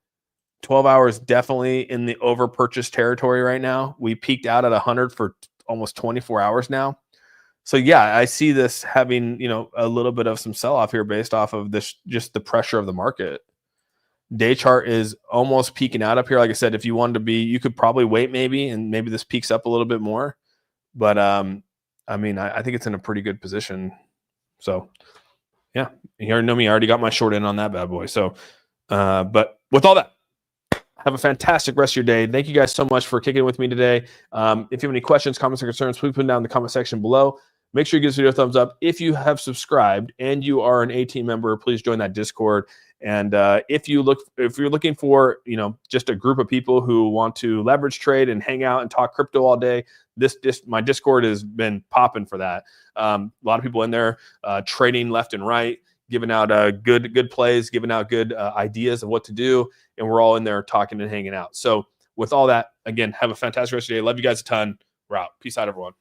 12 hours definitely in the over purchase territory right now. We peaked out at 100 for almost 24 hours now. So yeah, I see this having, a little bit of some sell off here based off of this, just the pressure of the market. Day chart is almost peaking out up here. Like I said, if you wanted to be, you could probably wait and maybe this peaks up a little bit more. But I mean, I think it's in a pretty good position. So yeah, you already know me. I already got my short in on that bad boy. So, but with all that, have a fantastic rest of your day. Thank you guys so much for kicking it with me today. If you have any questions, comments, or concerns, please put them down in the comment section below. Make sure you give this video a thumbs up. If you have subscribed and you are an A-Team member, please join that Discord. And if you're looking for, just a group of people who want to leverage trade and hang out and talk crypto all day, my Discord has been popping for that. A lot of people in there trading left and right, giving out good plays, giving out good ideas of what to do, and we're all in there talking and hanging out. So with all that, again, have a fantastic rest of your day. Love you guys a ton. We're out. Peace out, everyone.